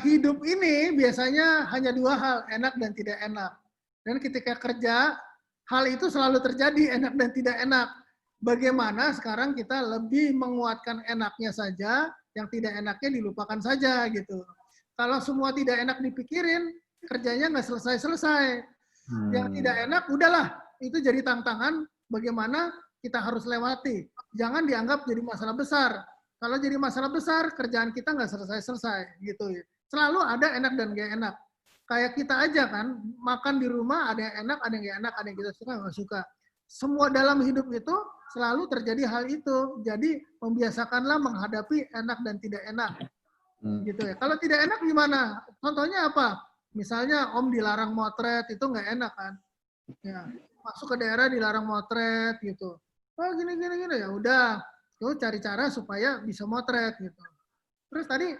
Hidup ini biasanya hanya 2 hal, enak dan tidak enak. Dan ketika kerja, hal itu selalu terjadi, enak dan tidak enak. Bagaimana sekarang kita lebih menguatkan enaknya saja, yang tidak enaknya dilupakan saja gitu. Kalau semua tidak enak dipikirin, kerjanya nggak selesai-selesai. Yang tidak enak, udahlah. Itu jadi tantangan bagaimana kita harus lewati. Jangan dianggap jadi masalah besar. Kalau jadi masalah besar, kerjaan kita nggak selesai-selesai gitu ya. Selalu ada enak dan nggak enak. Kayak kita aja kan, makan di rumah ada yang enak, ada yang nggak enak, ada yang kita suka, nggak suka. Semua dalam hidup itu selalu terjadi hal itu. Jadi membiasakanlah menghadapi enak dan tidak enak. Gitu ya. Kalau tidak enak gimana? Contohnya apa? Misalnya Om dilarang motret, itu nggak enak kan? Ya, masuk ke daerah dilarang motret gitu. Oh gini ya udah. Tuh cari cara supaya bisa motret gitu. Terus tadi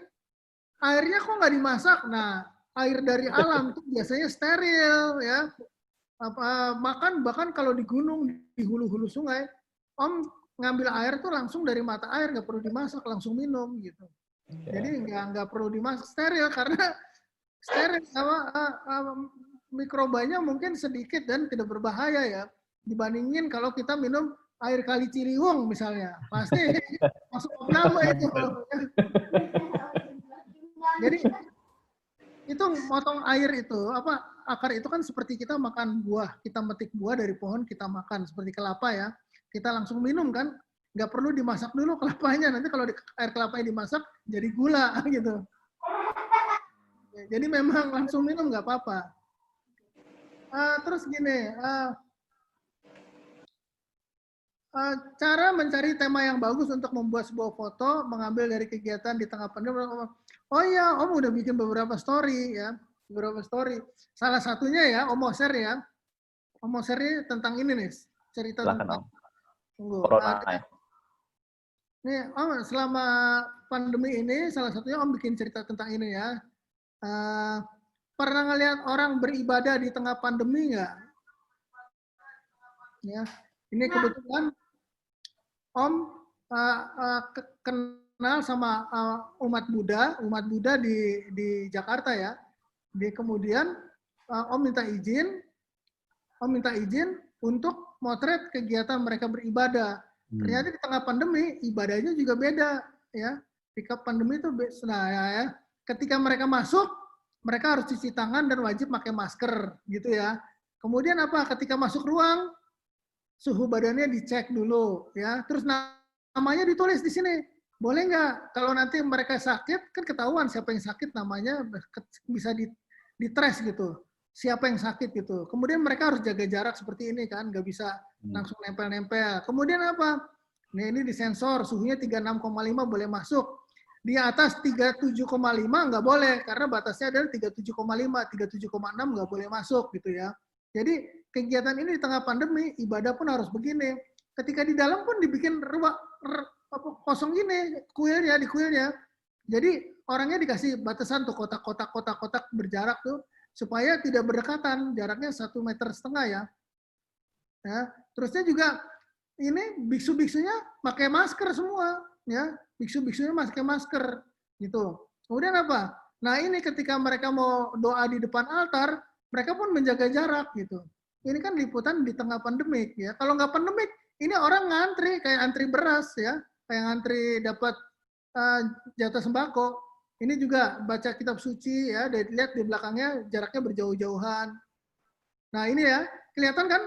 airnya kok nggak dimasak? Nah, air dari alam tuh biasanya steril ya. Makan bahkan kalau di gunung, di hulu-hulu sungai, Om ngambil air tuh langsung dari mata air, nggak perlu dimasak, langsung minum gitu. Jadi nggak perlu dimasak, steril karena steril mikrobanya mungkin sedikit dan tidak berbahaya ya. Dibandingin kalau kita minum air Kali Ciliwung misalnya, pasti masuk nama itu. Jadi itu motong air itu akar itu kan seperti kita makan buah, kita metik buah dari pohon kita makan seperti kelapa ya, kita langsung minum kan, nggak perlu dimasak dulu kelapanya, nanti kalau air kelapanya dimasak jadi gula gitu. Jadi memang langsung minum nggak apa-apa. Terus gini, cara mencari tema yang bagus untuk membuat sebuah foto, mengambil dari kegiatan di tengah pandemi. Oh iya, Om udah bikin beberapa story ya, beberapa story. Salah satunya ya, Om mau share ya. Om mau share tentang ini nih, cerita Silakan, tentang. Om. Tunggu. Corona. Nih, Om selama pandemi ini, salah satunya Om bikin cerita tentang ini ya. Pernah ngelihat orang beribadah di tengah pandemi nggak? Ya, ini kebetulan Om kenal sama umat Buddha di Jakarta ya. Kemudian Om minta izin untuk motret kegiatan mereka beribadah. Ternyata di tengah pandemi ibadahnya juga beda ya. Ketika pandemi itu, ya, ketika mereka masuk, mereka harus cuci tangan dan wajib pakai masker gitu ya. Kemudian apa? Ketika masuk ruang, suhu badannya dicek dulu ya, terus namanya ditulis di sini. Boleh nggak kalau nanti mereka sakit, kan ketahuan siapa yang sakit, namanya bisa ditrace gitu, siapa yang sakit gitu. Kemudian mereka harus jaga jarak seperti ini kan, nggak bisa langsung nempel-nempel. Kemudian apa? Ini disensor, suhunya 36,5 boleh masuk. Di atas 37,5 nggak boleh, karena batasnya adalah 37,5, 37,6 nggak boleh masuk gitu ya. Jadi kegiatan ini di tengah pandemi, ibadah pun harus begini. Ketika di dalam pun dibikin kosong gini, kuilnya di kuilnya. Jadi orangnya dikasih batasan tuh kotak-kotak berjarak tuh, supaya tidak berdekatan, jaraknya 1,5 meter ya. Ya, terusnya juga ini biksu-biksunya pakai masker semua, ya. Biksu-biksunya pakai masker gitu. Kemudian apa? Nah, ini ketika mereka mau doa di depan altar, mereka pun menjaga jarak gitu. Ini kan liputan di tengah pandemik ya. Kalau nggak pandemik, ini orang ngantri kayak antri beras ya, kayak ngantri dapat jatah sembako. Ini juga baca kitab suci ya, lihat di belakangnya jaraknya berjauh-jauhan. Nah, ini ya, kelihatan kan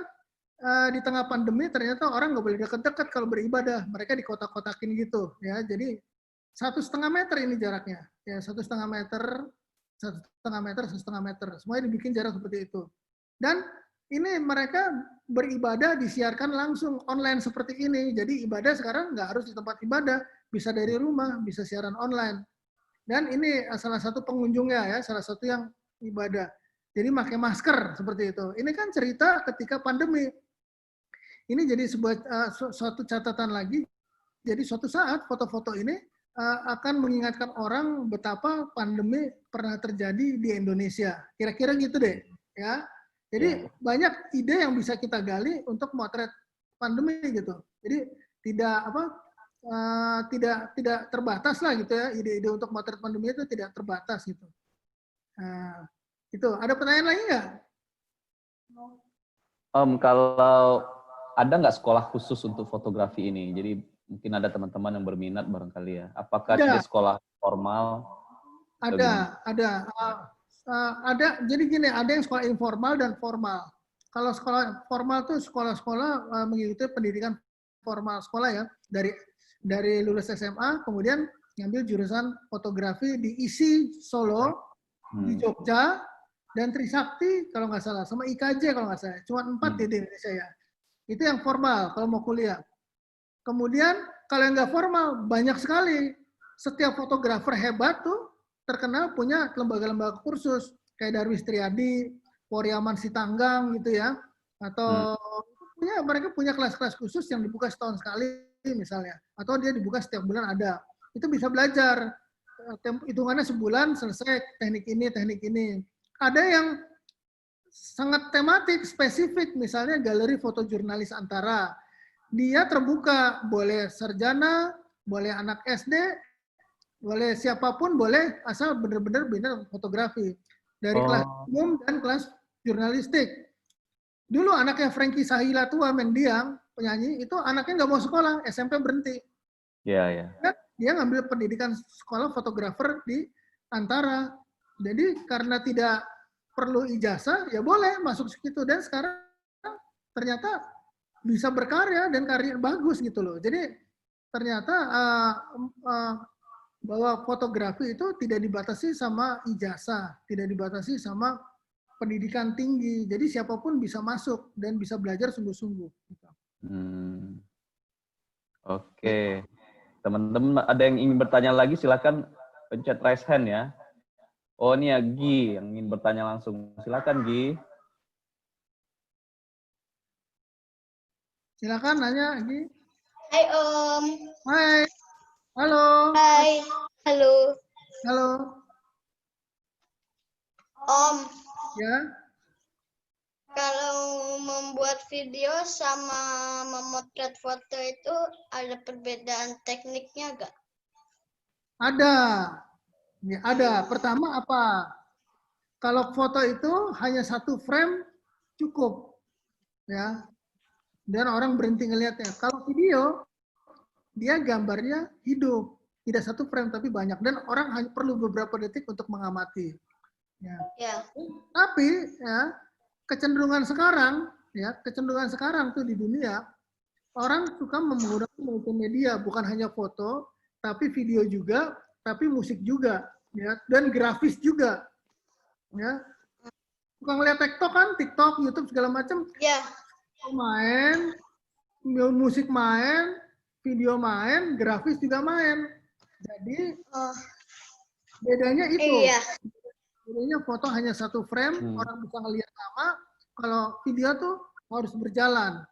di tengah pandemi ternyata orang nggak boleh dekat-dekat kalau beribadah, mereka di kotak-kotakin gitu ya. Jadi 1,5 meter ini jaraknya ya, 1,5 meter, 1,5 meter, 1,5 meter, semuanya dibikin jarak seperti itu. Dan ini mereka beribadah disiarkan langsung online seperti ini. Jadi ibadah sekarang nggak harus di tempat ibadah, bisa dari rumah, bisa siaran online. Dan ini salah satu pengunjungnya ya, salah satu yang ibadah. Jadi pakai masker seperti itu. Ini kan cerita ketika pandemi. Ini jadi suatu catatan lagi. Jadi suatu saat foto-foto ini akan mengingatkan orang betapa pandemi pernah terjadi di Indonesia. Kira-kira gitu deh, ya. Jadi banyak ide yang bisa kita gali untuk motret pandemi gitu. Jadi tidak terbatas lah gitu ya. Ide-ide untuk motret pandemi itu tidak terbatas gitu. Nah, itu ada pertanyaan lagi nggak? Kalau ada nggak sekolah khusus untuk fotografi ini? Jadi mungkin ada teman-teman yang berminat barangkali ya. Apakah di sekolah formal? Ada. Jadi gini, ada yang sekolah informal dan formal. Kalau sekolah formal tuh sekolah-sekolah mengikuti pendidikan formal sekolah ya, dari lulus SMA kemudian ngambil jurusan fotografi di ISI Solo, di Jogja, dan Trisakti kalau nggak salah, sama IKJ kalau nggak salah. Cuma 4 di Indonesia ya. Itu yang formal kalau mau kuliah. Kemudian kalau yang nggak formal banyak sekali. Setiap fotografer hebat tuh terkenal punya lembaga-lembaga kursus kayak Darwis Triadi, Poryaman Sitanggang gitu ya, atau mereka punya kelas-kelas khusus yang dibuka setahun sekali misalnya, atau dia dibuka setiap bulan ada. Itu bisa belajar, hitungannya sebulan selesai teknik ini. Ada yang sangat tematik, spesifik, misalnya galeri foto jurnalis Antara. Dia terbuka, boleh sarjana, boleh anak SD, boleh siapapun boleh, asal benar-benar fotografi. Dari kelas umum dan kelas jurnalistik. Dulu anaknya Frankie Sahila tua, mendiang, penyanyi, itu anaknya nggak mau sekolah, SMP berhenti. Iya. Dia ngambil pendidikan sekolah fotografer di Antara. Jadi karena tidak perlu ijazah, ya boleh masuk segitu. Dan sekarang ternyata bisa berkarya dan karir bagus gitu loh. Jadi ternyata bahwa fotografi itu tidak dibatasi sama ijazah, tidak dibatasi sama pendidikan tinggi. Jadi siapapun bisa masuk dan bisa belajar sungguh-sungguh. Oke. Teman-teman ada yang ingin bertanya lagi, silakan pencet raise hand ya. Oh, ini ya Gi yang ingin bertanya langsung. Silakan Gi. Silakan nanya Gi. Hai Om. Hai. Halo. Hai. Halo. Halo. Om. Ya. Kalau membuat video sama memotret foto itu ada perbedaan tekniknya nggak? Ada. Ya, ada. Pertama apa? Kalau foto itu hanya 1 frame cukup. Ya. Dan orang berhenti ngelihatnya. Kalau video, dia gambarnya hidup. Tidak 1 frame tapi banyak. Dan orang hanya perlu beberapa detik untuk mengamati. Ya. Tapi ya, kecenderungan sekarang tuh di dunia, orang suka menggunakan multimedia, bukan hanya foto, tapi video juga, tapi musik juga, ya, dan grafis juga, ya. Suka ngeliat TikTok, YouTube segala macam. Ya. Main, musik main, video main, grafis juga main. Jadi Oh, bedanya itu. iya. Bedanya foto hanya satu frame, orang bisa ngelihat lama. Kalau video tuh harus berjalan.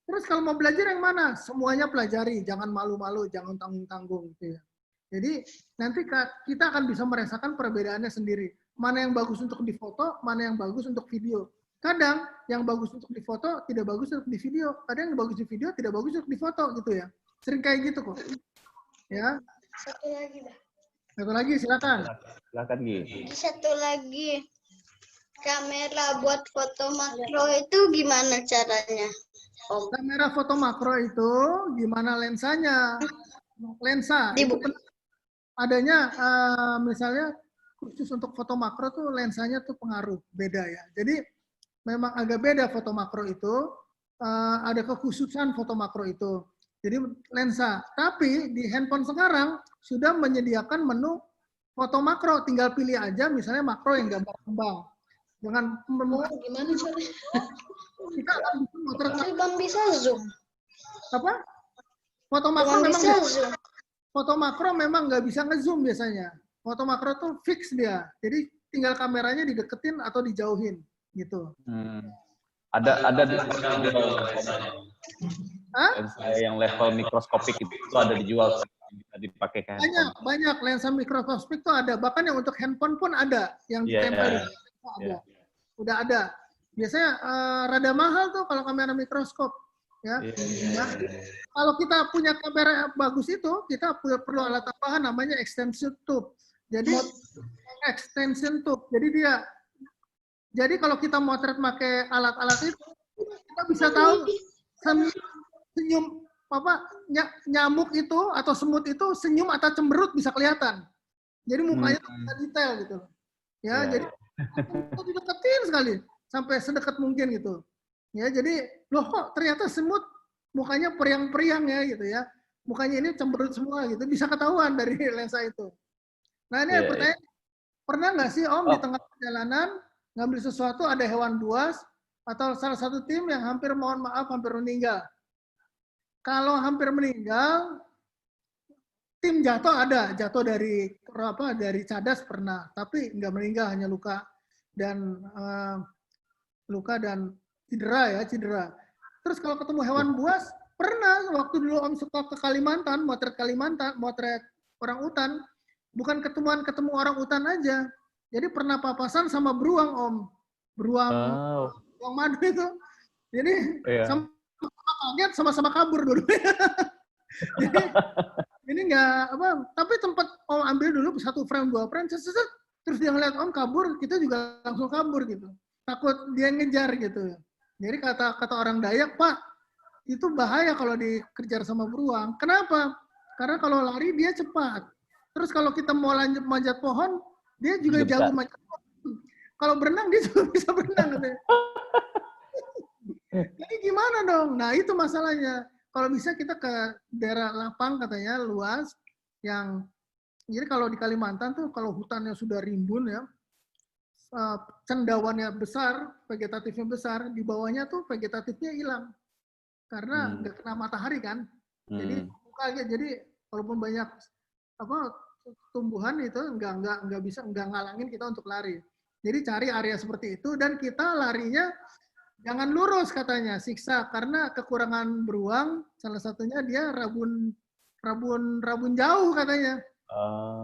Terus kalau mau belajar yang mana? Semuanya pelajari, jangan malu-malu, jangan tanggung-tanggung gitu ya. Jadi nanti kita akan bisa merasakan perbedaannya sendiri. Mana yang bagus untuk difoto, mana yang bagus untuk video. Kadang yang bagus untuk difoto tidak bagus untuk di video. Kadang yang bagus di video tidak bagus untuk difoto gitu ya. Sering kayak gitu kok. Ya. Satu lagi dah. Satu lagi silakan. Silakan Gi. Satu lagi. Kamera buat foto makro itu gimana caranya? Om. Kamera foto makro itu gimana lensanya? Lensa itu adanya misalnya khusus untuk foto makro tuh lensanya tuh pengaruh beda ya. Jadi memang agak beda foto makro itu, ada kekhususan foto makro itu. Jadi lensa. Tapi di handphone sekarang sudah menyediakan menu foto makro, tinggal pilih aja misalnya makro yang gambar kembang. Dengan Gimana caranya? kita akan bisa motret Bang bisa zoom. apa? Foto makro Bang memang bisa zoom. foto makro memang nggak bisa ngezoom biasanya. Foto makro tuh fix dia. Jadi tinggal kameranya dideketin atau dijauhin gitu. Ada di Hah? lensa yang level mikroskopik itu ada dijual, bisa dipakai ke handphone. Banyak lensa mikroskopik tuh ada. Bahkan yang untuk handphone pun ada yang ditempel. Ada. Udah ada. Biasanya rada mahal tuh kalau kamera mikroskop. Ya. Nah, kalau kita punya kamera bagus itu, kita perlu alat tambahan namanya extension tube. Jadi extension tube. Jadi kalau kita motret pakai alat-alat itu, kita bisa tahu senyum nyamuk itu atau semut itu senyum atau cemberut bisa kelihatan. Jadi mukanya bisa detail gitu. Ya, jadi kita dideketin sekali sampai sedekat mungkin gitu. Ya, jadi loh kok ternyata semut mukanya periang-periang ya gitu ya. Mukanya ini cemberut semua gitu. Bisa ketahuan dari lensa itu. Nah, ini pertanyaan, pernah nggak sih Om di tengah perjalanan ngambil sesuatu ada hewan buas atau salah satu tim yang hampir mohon maaf hampir meninggal? Kalau hampir meninggal, tim jatuh ada, jatuh dari cadas pernah, tapi nggak meninggal, hanya luka dan cedera. Terus kalau ketemu hewan buas, pernah waktu dulu Om suka ke Kalimantan, motret orang utan, bukan ketemu orang utan aja. Jadi pernah papasan sama beruang Om, beruang madu itu. Jadi sama kaget, sama-sama kabur dulu. Jadi, ini nggak tapi tempat Om ambil dulu 1 frame 2 frame, terus dia ngeliat Om kabur, kita juga langsung kabur gitu. Takut dia ngejar gitu. Jadi kata orang Dayak, Pak, itu bahaya kalau dikejar sama beruang. Kenapa? Karena kalau lari dia cepat. Terus kalau kita mau manjat pohon, dia juga jago manjat pohon. Kalau berenang dia juga bisa berenang katanya. Jadi gimana dong? Nah itu masalahnya. Kalau bisa kita ke daerah lapang katanya luas yang jadi kalau di Kalimantan tuh kalau hutannya sudah rimbun ya, cendawannya besar, vegetatifnya besar, di bawahnya tuh vegetatifnya hilang karena nggak kena matahari kan. Jadi walaupun banyak tumbuhan itu nggak bisa ngalangin kita untuk lari. Jadi cari area seperti itu dan kita larinya jangan lurus katanya, siksa karena kekurangan beruang. Salah satunya dia rabun jauh katanya.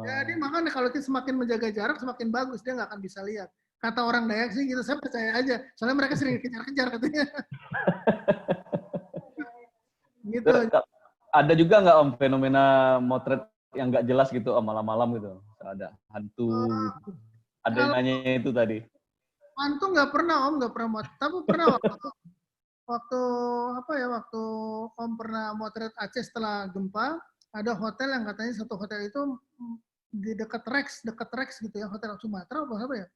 Jadi makanya kalau kita semakin menjaga jarak semakin bagus, dia nggak akan bisa lihat. Kata orang Dayak sih gitu, saya percaya aja. Soalnya mereka sering kejar-kejar katanya. Gitu. Ada juga nggak Om fenomena motret yang nggak jelas gitu Om, malam-malam gitu? Ada hantu. Ada yang nanya itu tadi. Hantu nggak pernah Om, nggak pernah motret. Tapi pernah waktu Om pernah motret Aceh setelah gempa, ada hotel yang katanya satu hotel itu di dekat Rex gitu ya, hotel Sumatera apa ya.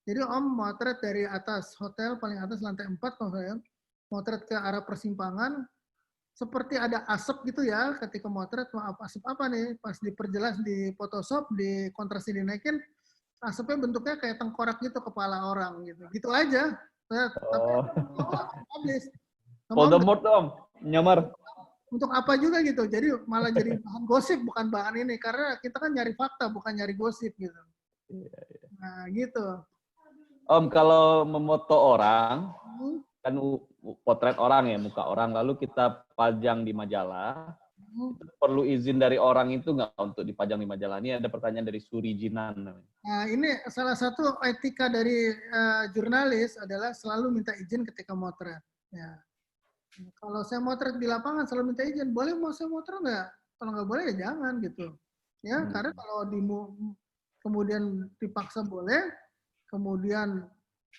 Jadi Om motret dari atas hotel paling atas lantai 4 kalau saya, motret ke arah persimpangan, seperti ada asap gitu ya ketika motret, maaf asap apa nih, pas diperjelas di Photoshop, di kontrasnya dinaikin, asapnya bentuknya kayak tengkorak gitu kepala orang gitu. Gitu aja. Tapi habis. Voldemort Om, nyamar. Untuk apa juga gitu. Jadi malah jadi bahan gosip, bukan bahan ini. Karena kita kan nyari fakta, bukan nyari gosip gitu. Nah, gitu. Om, kalau memoto orang, kan potret orang ya, muka orang, lalu kita pajang di majalah, perlu izin dari orang itu nggak untuk dipajang di majalah? Ini ada pertanyaan dari Suri Jinan. Nah, ini salah satu etika dari jurnalis adalah selalu minta izin ketika motret. Ya. Kalau saya motret di lapangan selalu minta izin. Boleh mau saya motret nggak? Kalau nggak boleh ya jangan gitu. Ya, karena kalau kemudian dipaksa boleh, kemudian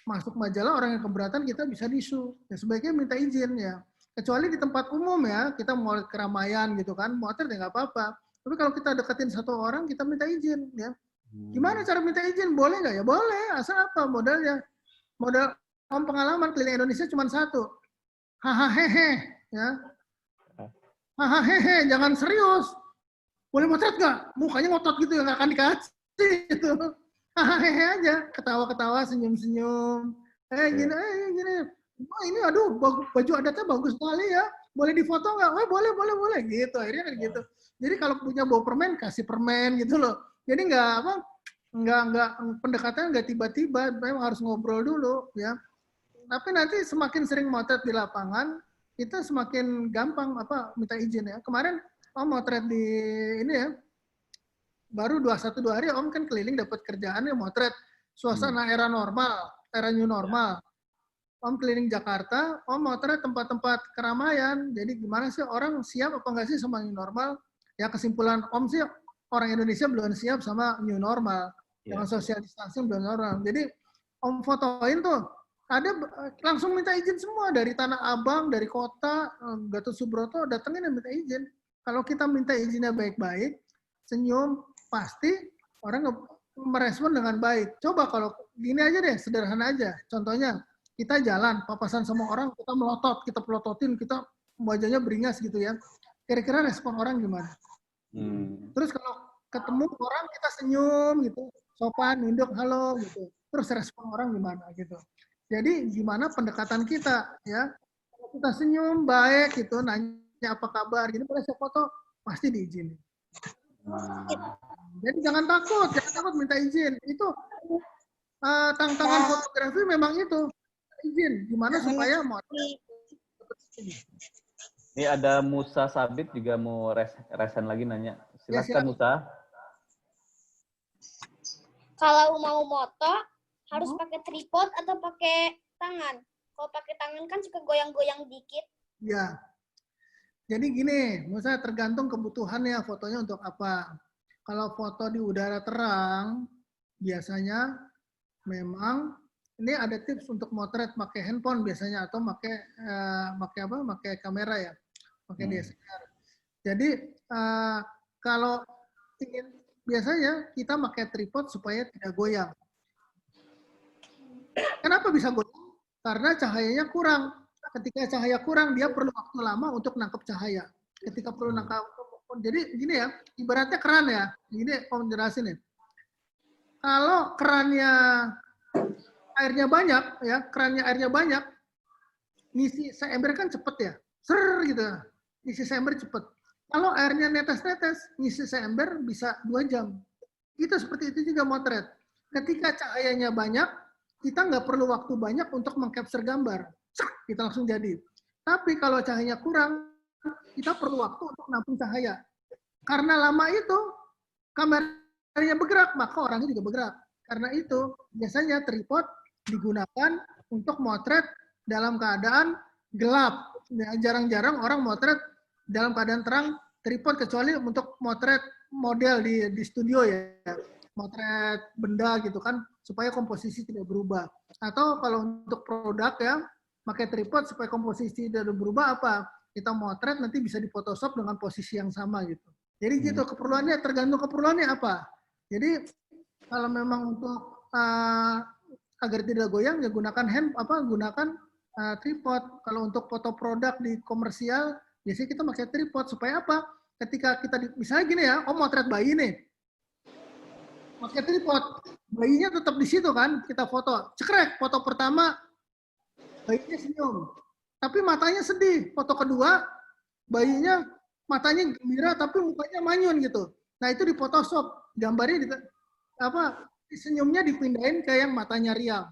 masuk majalah orang yang keberatan kita bisa disu. Ya, sebaiknya minta izin ya. Kecuali di tempat umum ya, kita mau keramaian gitu kan, motret ya nggak apa-apa. Tapi kalau kita deketin satu orang, kita minta izin ya. Gimana cara minta izin? Boleh nggak? Ya boleh. Asal apa modalnya? Modal pengalaman keliling Indonesia cuma satu. Hahaha, ya. Hahaha, jangan serius. Boleh motret nggak? Mukanya ngotot gitu ya, nggak akan dikasih gitu. Hahaha aja, ketawa-ketawa, senyum-senyum. Gini. Oh, ini aduh, baju adatnya bagus sekali ya. Boleh difoto nggak? Oh, boleh. Gitu, akhirnya kan gitu. Jadi kalau punya bawa permen, kasih permen gitu loh. Jadi nggak pendekatannya nggak tiba-tiba, memang harus ngobrol dulu ya. Tapi nanti semakin sering motret di lapangan, kita semakin gampang minta izin ya. Kemarin Om motret di ini ya, baru 1-2 hari Om kan keliling dapat kerjaan ya motret suasana era normal, era new normal. Om keliling Jakarta, Om motret tempat-tempat keramaian. Jadi gimana sih orang siap apa enggak sih sama new normal? Ya kesimpulan Om sih orang Indonesia belum siap sama new normal. Dengan social distancing belum normal. Jadi Om fotoin tuh, ada langsung minta izin semua dari Tanah Abang, dari kota, Gatot Subroto, datengin dan minta izin. Kalau kita minta izinnya baik-baik, senyum, pasti orang merespon dengan baik. Coba kalau gini aja deh, sederhana aja. Contohnya, kita jalan, papasan sama orang, kita melotot, kita pelototin, kita wajahnya beringas gitu ya. Kira-kira respon orang gimana? Terus kalau ketemu orang, kita senyum gitu, sopan, nunduk, halo gitu. Terus respon orang gimana gitu. Jadi gimana pendekatan kita ya? Kalau kita senyum baik gitu, nanya apa kabar, gini boleh saya foto, pasti diizinin. Jadi jangan takut minta izin. Itu tantangan fotografi memang itu izin. Gimana supaya mau? Ini ada Musa Sabit juga mau resen lagi nanya. Silakan Musa. Kalau mau moto harus pakai tripod atau pakai tangan? Kalau pakai tangan kan suka goyang-goyang dikit. Ya. Jadi gini, Musa tergantung kebutuhannya fotonya untuk apa. Kalau foto di udara terang, biasanya memang ini ada tips untuk motret pakai handphone biasanya atau pakai kamera ya, pakai DSLR. Jadi kalau ingin biasanya kita pakai tripod supaya tidak goyang. Kenapa bisa goyang? Karena cahayanya kurang. Ketika cahaya kurang, dia perlu waktu lama untuk nangkep cahaya. Ketika perlu nangkep, jadi gini ya, ibaratnya keran ya. Ini Om jelasin ya. Kalau kerannya airnya banyak, ya, kerannya airnya banyak, ngisi seember kan cepet ya, ser gitu, ngisi seember cepet. Kalau airnya netes-netes, ngisi seember bisa 2 jam. Itu seperti itu juga motret. Ketika cahayanya banyak, kita nggak perlu waktu banyak untuk mengcapture gambar. Kita langsung jadi. Tapi kalau cahayanya kurang, kita perlu waktu untuk nampung cahaya. Karena lama itu, kameranya bergerak, maka orangnya juga bergerak. Karena itu, biasanya tripod digunakan untuk motret dalam keadaan gelap. Jarang-jarang orang motret dalam keadaan terang tripod, kecuali untuk motret model di studio ya. Motret benda gitu kan, supaya komposisi tidak berubah. Atau kalau untuk produk ya, pakai tripod supaya komposisi tidak berubah apa? Kita motret nanti bisa di Photoshop dengan posisi yang sama gitu. Jadi gitu, keperluannya tergantung keperluannya apa. Jadi kalau memang untuk agar tidak goyang ya gunakan gunakan tripod. Kalau untuk foto produk di komersial biasanya kita pakai tripod supaya apa? Ketika kita misalnya gini ya, Om motret bayi nih. Pakai tripod, bayinya tetap di situ kan, kita foto. Cekrek, foto pertama bayinya senyum. Tapi matanya sedih. Foto kedua bayinya matanya gembira tapi mukanya manyun gitu. Nah itu di Photoshop, gambarnya senyumnya dipindahin ke yang matanya real.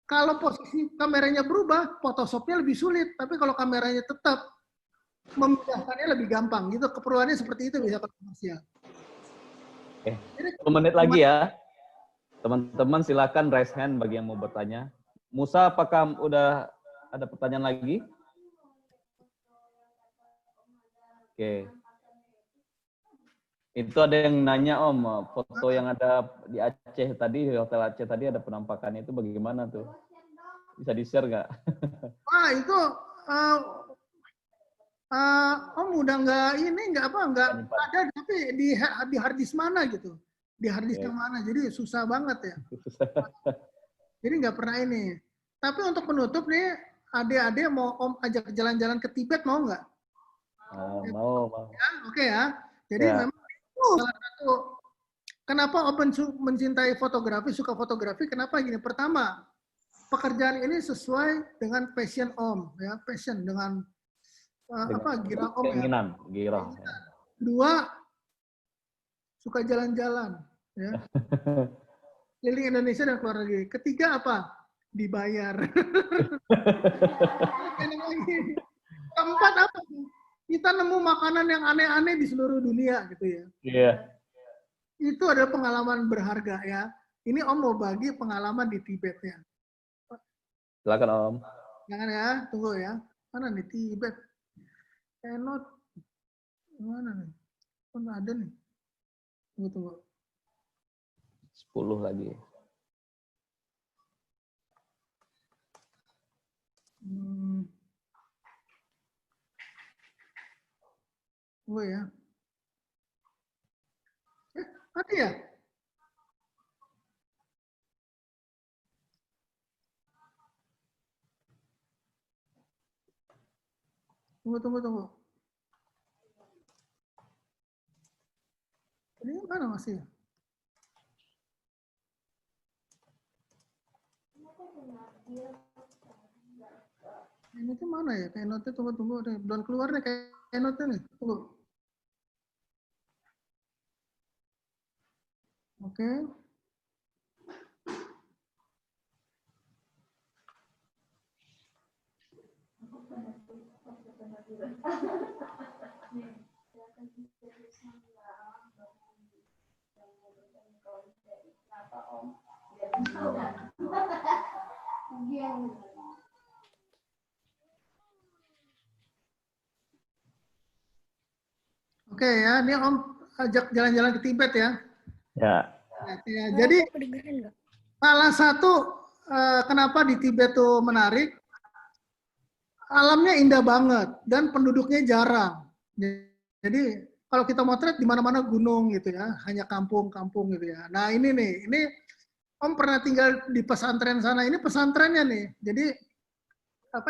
Kalau posisi kameranya berubah, Photoshopnya lebih sulit. Tapi kalau kameranya tetap, memudahkannya lebih gampang. Gitu. Keperluannya seperti itu bisa komersial. Oke, 10 menit lagi ya. Teman-teman silakan raise hand bagi yang mau bertanya. Musa, apakah udah ada pertanyaan lagi? Oke. Itu ada yang nanya Om, foto yang ada di Aceh tadi, di Hotel Aceh tadi ada penampakannya itu bagaimana tuh? Bisa di-share nggak? Wah itu Om udah nggak ada, tapi di harddisk mana gitu, di harddisk yang mana, jadi susah banget ya. Jadi nggak pernah ini. Tapi untuk penutup nih, adik-adik mau Om ajak jalan-jalan ke Tibet mau nggak? Mau. Ya, oke ya. Jadi memang salah satu kenapa Om mencintai fotografi, suka fotografi, kenapa gini? Pertama, pekerjaan ini sesuai dengan passion Om, ya, passion dengan girang Om keinginan, ya. Girang. Dua, suka jalan-jalan, ya. Keliling Indonesia dan keluar negeri. Ketiga apa? Dibayar. Keempat apa? Kita nemu makanan yang aneh-aneh di seluruh dunia gitu ya. Iya. Itu adalah pengalaman berharga ya. Ini Om mau bagi pengalaman di Tibet ya. Silakan Om. Jangan ya, tunggu ya. Mana nih Tibet? Enot. Mana nih? Mana ada nih? Tunggu. 10 lagi. Tunggu ya. Ada ya? Tunggu. Ini mana masih? Ini tuh mana ya? Keynote-nya tunggu. Belum keluar nih keynote-nya nih. Tunggu. Oke. Oke ya, ini Om ajak jalan-jalan ke Tibet ya. Ya. Ya, jadi salah satu kenapa di Tibet tuh menarik, alamnya indah banget dan penduduknya jarang. Jadi kalau kita motret di mana-mana gunung gitu ya, hanya kampung-kampung gitu ya. Nah ini Om pernah tinggal di pesantren sana. Ini pesantrennya nih. Jadi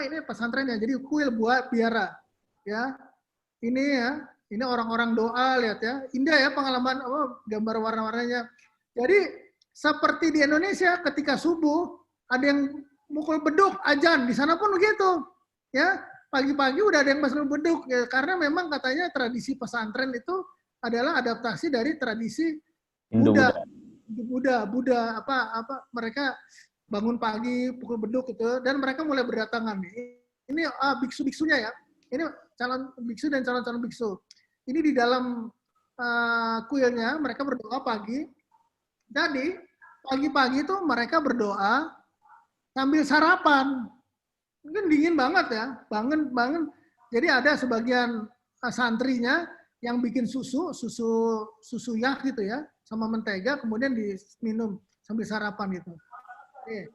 ini pesantrennya. Jadi kuil buat biara ya. Ini ya. Ini orang-orang doa, lihat ya. Indah ya pengalaman gambar warna-warnanya. Jadi seperti di Indonesia ketika subuh ada yang mukul beduk azan, di sana pun begitu. Ya, pagi-pagi udah ada yang masuk beduk ya, karena memang katanya tradisi pesantren itu adalah adaptasi dari tradisi Buddha mereka bangun pagi pukul beduk gitu dan mereka mulai berdatangan nih. Ini biksu-biksunya ya. Ini calon biksu dan calon-calon biksu. Ini di dalam kuilnya mereka berdoa pagi. Jadi pagi-pagi itu mereka berdoa sambil sarapan. Mungkin dingin banget ya, bangun. Jadi ada sebagian santrinya yang bikin susu yak gitu ya, sama mentega, kemudian diminum sambil sarapan gitu. Oke.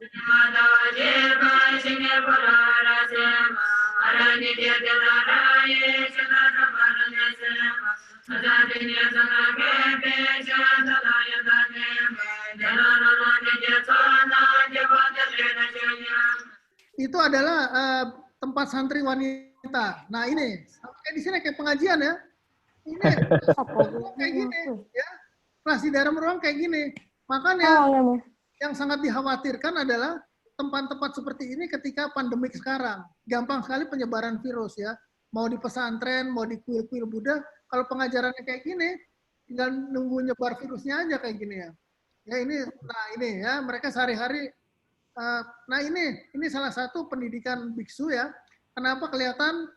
Itu adalah tempat santri wanita. Nah ini, kayak di sini kayak pengajian ya. Ini kayak gini ya. Kelas di dalam ruang kayak gini. Makanya yang sangat dikhawatirkan adalah tempat-tempat seperti ini ketika pandemik sekarang. Gampang sekali penyebaran virus ya. mau di pesantren, mau di kuil-kuil Buddha, kalau pengajarannya kayak gini, tinggal nunggu nyebar virusnya aja kayak gini ya. Ya ini, nah ini ya, mereka sehari-hari, nah ini salah satu pendidikan biksu ya. Kenapa kelihatan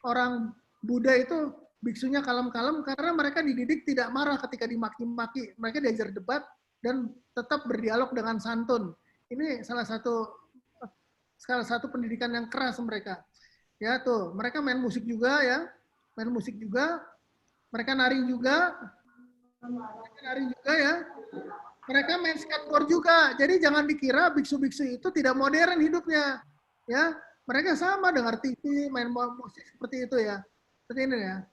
orang Buddha itu biksunya kalem-kalem? Karena mereka dididik tidak marah ketika dimaki-maki. Mereka diajar debat dan tetap berdialog dengan santun. Ini salah satu pendidikan yang keras mereka. Ya tuh, mereka main musik juga ya, mereka nari juga ya. Mereka main skateboard juga. Jadi jangan dikira biksu-biksu itu tidak modern hidupnya. Ya, mereka sama dengar TV, main musik seperti itu ya. Seperti ini ya.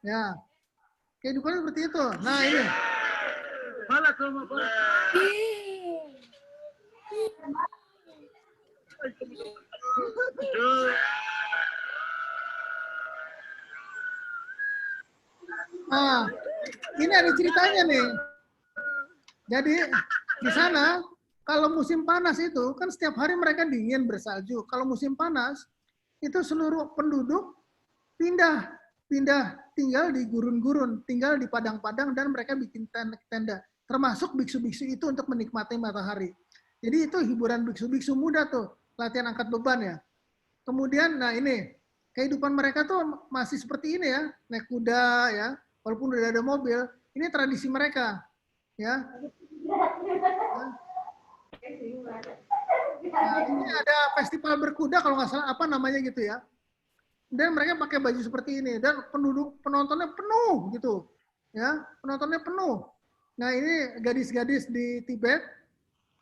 Ya, kehidupannya seperti itu. Nah ini. Nah, ini ada ceritanya nih. Jadi di sana kalau musim panas itu kan setiap hari mereka dingin bersalju. Kalau musim panas itu seluruh penduduk pindah tinggal di gurun-gurun, tinggal di padang-padang dan mereka bikin tenda. Termasuk biksu-biksu itu untuk menikmati matahari. Jadi itu hiburan biksu-biksu muda tuh, latihan angkat beban ya. Kemudian, nah ini, kehidupan mereka tuh masih seperti ini ya, naik kuda ya, walaupun udah ada mobil, ini tradisi mereka. Ya. Nah, ini ada festival berkuda kalau nggak salah, apa namanya gitu ya. Dan mereka pakai baju seperti ini dan penontonnya penuh gitu ya, penontonnya penuh. Nah ini gadis-gadis di Tibet,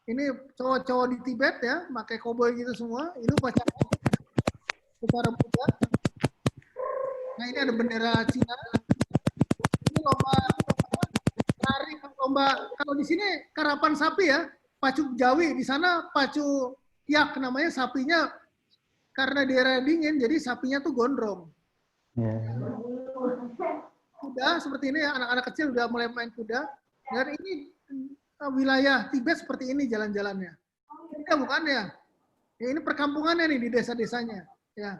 ini cowok-cowok di Tibet ya, pakai koboi gitu semua. Ini upacara Buddha. Nah ini ada bendera Cina. Ini lomba kalau di sini karapan sapi ya, pacu Jawi, di sana pacu yak namanya, sapinya karena daerah dingin, jadi sapinya tuh gondrong. Kuda seperti ini ya, anak-anak kecil udah mulai main kuda. Dan ini wilayah Tibet seperti ini jalan-jalannya. Ini bukan ya? Ya ini perkampungannya nih di desa-desanya. Ya.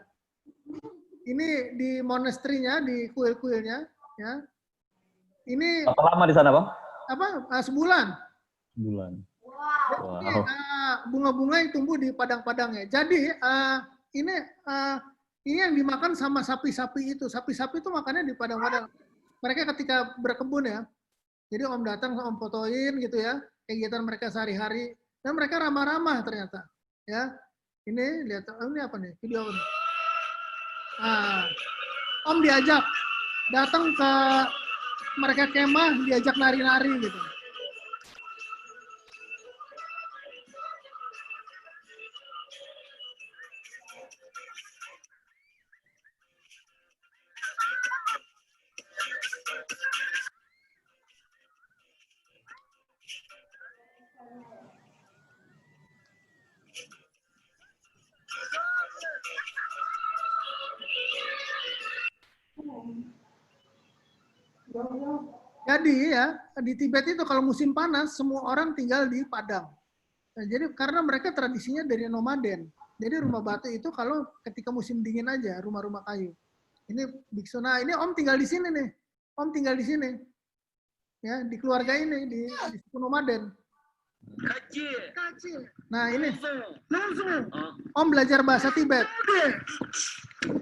Ini di monastrinya, di kuil-kuilnya. Ya. Ini. Berapa lama di sana, Bang? Apa? Sebulan. Sebulan. Wow. Ini bunga-bunga yang tumbuh di padang-padangnya. Jadi ini yang dimakan sama sapi-sapi itu. Sapi-sapi itu makannya di padang-padang. Mereka ketika berkebun ya. Jadi Om datang, Om fotoin gitu ya. Kegiatan mereka sehari-hari. Dan mereka ramah-ramah ternyata. Ya. Ini lihat, ini apa nih? Video apa nih? Nah, Om diajak datang ke mereka kemah, diajak nari-nari gitu. Jadi ya, di Tibet itu kalau musim panas, semua orang tinggal di padang. Nah, jadi karena mereka tradisinya dari nomaden. Jadi rumah batu itu kalau ketika musim dingin aja, rumah-rumah kayu. Ini biksu. Nah, ini Om tinggal di sini nih. Om tinggal di sini. Ya, di keluarga ini, di suku nomaden. Nah, ini. Om belajar bahasa Tibet.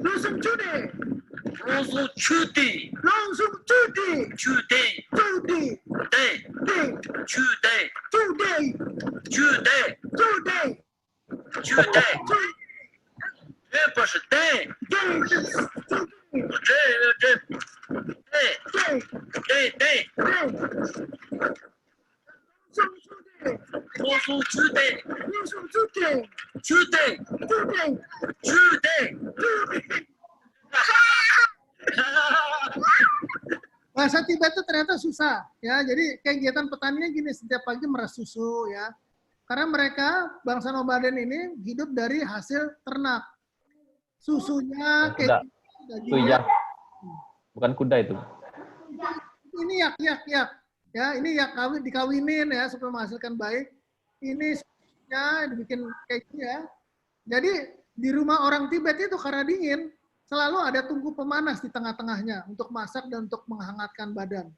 Langsung cuti. Langsung cuti. Langsung cuti. Cuti. Cuti. Day. Cuti. Cuti. Cuti. Cuti. Cuti. 这不是 day。day。老鼠cuti。cuti。Bahasa Tibet itu ternyata susah ya. Jadi kegiatan petaninya gini, setiap pagi meras susu ya. Karena mereka bangsa nomaden ini hidup dari hasil ternak. Susunya, Kuda. Itu dagingnya. yak. Bukan kuda itu. Ini yak. Ya, ini yak dikawinin ya supaya menghasilkan baik. Ini susunya dibikin kayak gini ya. Jadi di rumah orang Tibet itu karena dingin, selalu ada tungku pemanas di tengah-tengahnya untuk masak dan untuk menghangatkan badan.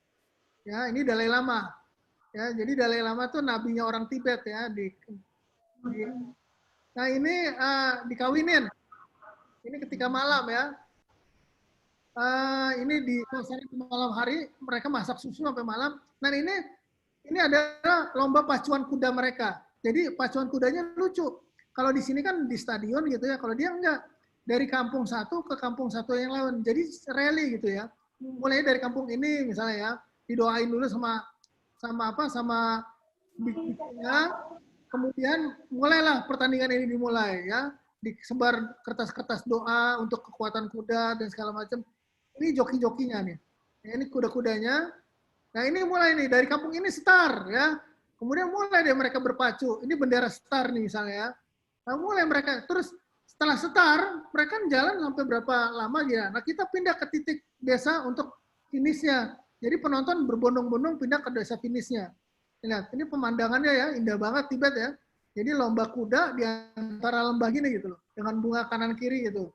Ya, ini Dalai Lama. Ya, jadi Dalai Lama tuh nabinya orang Tibet ya. Nah ini dikawinin. Ini ketika malam ya. Ini di suasana malam hari mereka masak susu sampai malam. Dan ini adalah lomba pacuan kuda mereka. Jadi pacuan kudanya lucu. Kalau di sini kan di stadion gitu ya. Kalau dia enggak, dari kampung satu ke kampung satu yang lain. Jadi rally gitu ya. Mulai dari kampung ini misalnya ya, didoain dulu sama bikinnya. Kemudian mulailah pertandingan ini dimulai ya. Disebar kertas-kertas doa untuk kekuatan kuda dan segala macam. Ini joki-jokinya nih. Ya, ini kuda-kudanya. Nah ini mulai nih dari kampung ini star ya. Kemudian mulai deh mereka berpacu. Ini bendera star nih misalnya ya. Nah mulai mereka terus setelah star mereka jalan sampai berapa lama ya. Nah kita pindah ke titik desa untuk finishnya. Jadi penonton berbondong-bondong pindah ke desa finishnya. Lihat ini pemandangannya ya indah banget Tibet ya. Jadi lomba kuda di antara lembah gini gitu loh, dengan bunga kanan kiri gitu.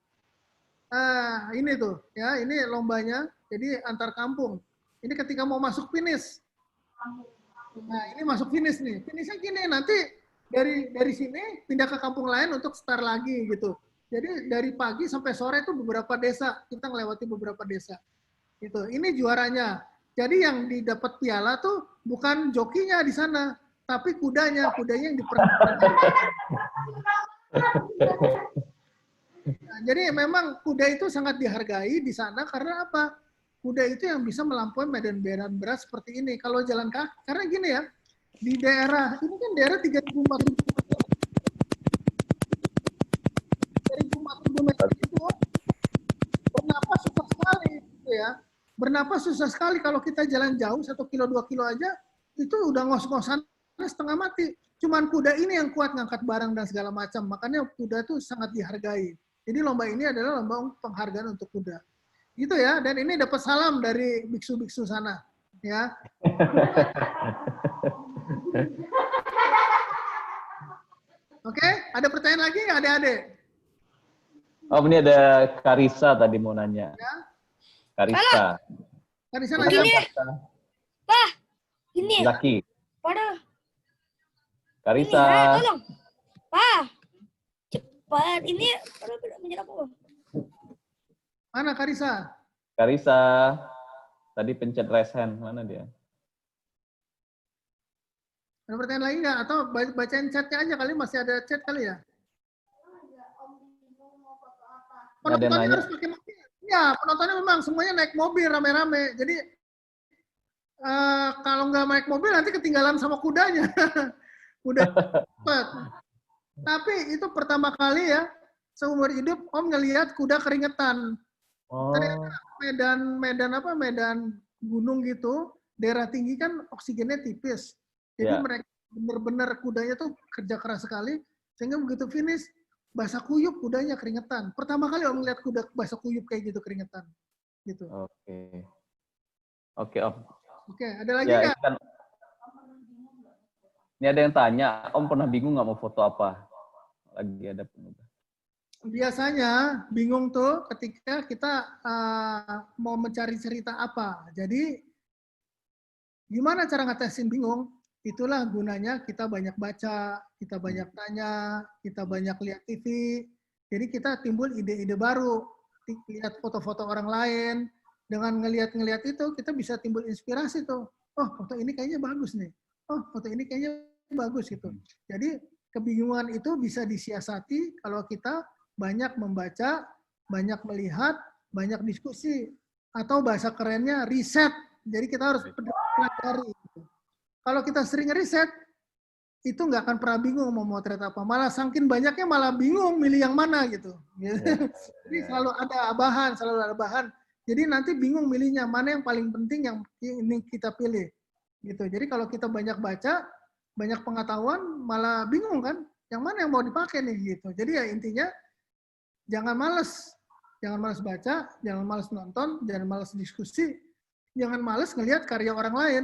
Ini tuh, ya ini lombanya. Jadi antar kampung. Ini ketika mau masuk finish. Nah ini masuk finish nih. Finishnya gini, nanti dari sini pindah ke kampung lain untuk start lagi gitu. Jadi dari pagi sampai sore itu beberapa desa, kita melewati beberapa desa. Gitu. Ini juaranya. Jadi yang didapat piala tuh bukan jokinya di sana, tapi kudanya yang diperhatikan. Nah, jadi memang kuda itu sangat dihargai di sana karena apa? Kuda itu yang bisa melampaui medan-medan berat seperti ini. Kalau jalan kaki, karena gini ya, di daerah ini kan daerah 3.000-4.000 meter itu bernapas susah sekali, gitu ya. Bernapas susah sekali kalau kita jalan jauh 1 kilo 2 kilo aja itu udah ngos-ngosan setengah mati. Cuman kuda ini yang kuat ngangkat barang dan segala macam. Makanya kuda itu sangat dihargai. Jadi lomba ini adalah lomba penghargaan untuk kuda. Gitu ya. Dan ini dapat salam dari biksu-biksu sana. Ya. Oke, ada pertanyaan lagi nggak adik-adik? Oh, ini ada Karisa tadi mau nanya. Ya. Karisa. Karisa Bukan nanya. Karisa. Pak, ini. Zaki. Pada. Karisa. Ini, tolong. Pak, cepat. Ini menjelang apa? Mana Karisa? Karisa. Tadi pencet raise hand. Mana dia? Ada pertanyaan lagi nggak? Atau bacain chatnya aja kali, masih ada chat kali ya? Penontonnya harus pakai mobil. Ya, penontonnya memang semuanya naik mobil rame-rame. Jadi kalau nggak naik mobil nanti ketinggalan sama kudanya. Udah cepat. Tapi itu pertama kali ya seumur hidup Om ngelihat kuda keringetan. Oh. Ternyata medan gunung gitu, daerah tinggi kan oksigennya tipis. Jadi mereka benar-benar kudanya tuh kerja keras sekali sehingga begitu finish basah kuyup kudanya keringetan. Pertama kali Om ngeliat kuda basah kuyup kayak gitu keringetan. Gitu. Oke. Oke, Om. Oke, ada lagi Ya, nggak? ini ada yang tanya, Om pernah bingung nggak mau foto apa? Lagi ada pemuda. Biasanya bingung tuh ketika kita mau mencari cerita apa. Jadi gimana cara ngetesin bingung? Itulah gunanya kita banyak baca, kita banyak tanya, kita banyak lihat TV. Jadi kita timbul ide-ide baru, lihat foto-foto orang lain. Dengan ngelihat itu kita bisa timbul inspirasi tuh. Oh, foto ini kayaknya bagus nih. Oh, foto ini kayaknya bagus gitu. Jadi kebingungan itu bisa disiasati kalau kita banyak membaca, banyak melihat, banyak diskusi. Atau bahasa kerennya riset. Jadi kita harus pelajari. Kalau kita sering riset, itu nggak akan pernah bingung mau motret apa. Malah saking banyaknya malah bingung milih yang mana gitu. Jadi selalu ada bahan. Jadi nanti bingung milihnya mana yang paling penting yang ini kita pilih. Gitu. Jadi kalau kita banyak baca, banyak pengetahuan, malah bingung kan? Yang mana yang mau dipakai nih gitu. Jadi ya intinya jangan malas baca, jangan malas nonton, jangan malas diskusi, jangan malas ngelihat karya orang lain.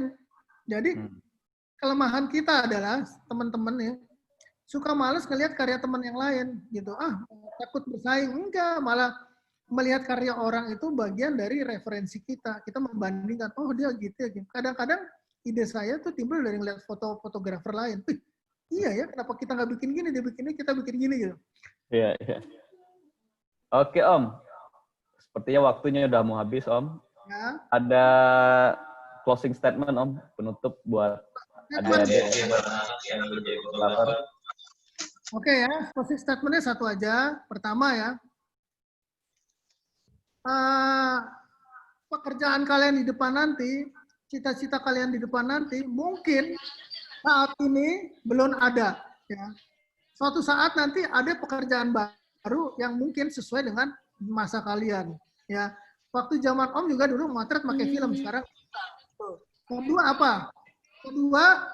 Jadi kelemahan kita adalah teman-teman ya suka malas ngelihat karya teman yang lain gitu. Takut bersaing, enggak, malah melihat karya orang itu bagian dari referensi kita. Kita membandingkan, oh dia gitu ya. Kadang-kadang ide saya tuh timbul dari ngeliat fotografer lain. Iya ya, kenapa kita nggak bikin gini, dia bikin ini, kita bikin gini gitu. Iya, iya. Oke Om, sepertinya waktunya udah mau habis Om. Ya. Ada closing statement Om, penutup buat adik-adik yang menjadi fotografer. Oke ya, closing statementnya satu aja. Pertama ya, pekerjaan kalian di depan nanti, cita-cita kalian di depan nanti, mungkin saat ini belum ada. Ya. Suatu saat nanti ada pekerjaan baru yang mungkin sesuai dengan masa kalian. Ya, waktu zaman Om juga dulu motret pakai film, sekarang. Kedua apa? Kedua,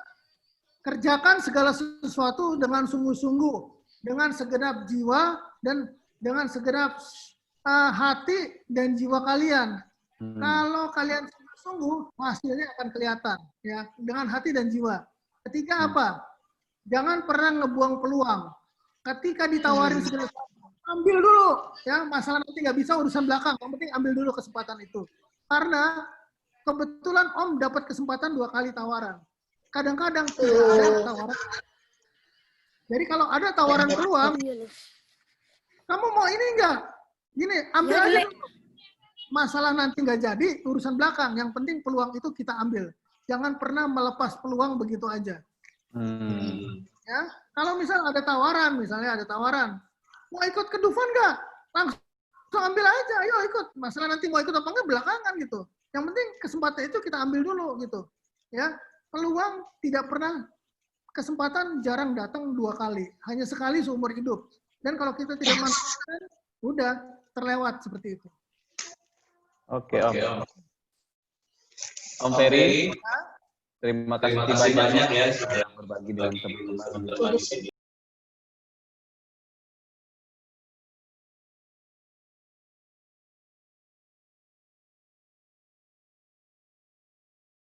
kerjakan segala sesuatu dengan sungguh-sungguh, dengan segenap jiwa dan dengan segenap hati dan jiwa kalian. Kalau kalian sungguh-sungguh, hasilnya akan kelihatan ya dengan hati dan jiwa. Ketiga apa? Jangan pernah ngebuang peluang. Ketika ditawarin segala sesuatu, ambil dulu ya, masalah nanti nggak bisa urusan belakang. Yang penting ambil dulu kesempatan itu. Karena kebetulan Om dapat kesempatan 2 kali tawaran. Kadang-kadang tidak ada tawaran. Jadi kalau ada tawaran peluang, kamu mau ini enggak? Gini, ambil aja dulu. Masalah nanti nggak jadi, urusan belakang. Yang penting peluang itu kita ambil. Jangan pernah melepas peluang begitu aja. Ya, kalau misal ada tawaran, mau ikut ke Dufan nggak? Langsung ambil aja, ayo ikut. Masalah nanti mau ikut apa enggak belakangan gitu. Yang penting kesempatan itu kita ambil dulu gitu. Ya, peluang tidak pernah, kesempatan jarang datang 2 kali, hanya sekali seumur hidup. Dan kalau kita tidak manfaatkan, udah terlewat seperti itu. Oke Om. Om Ferry, terima kasih banyak ya sudah berbagi dengan teman-teman di sini.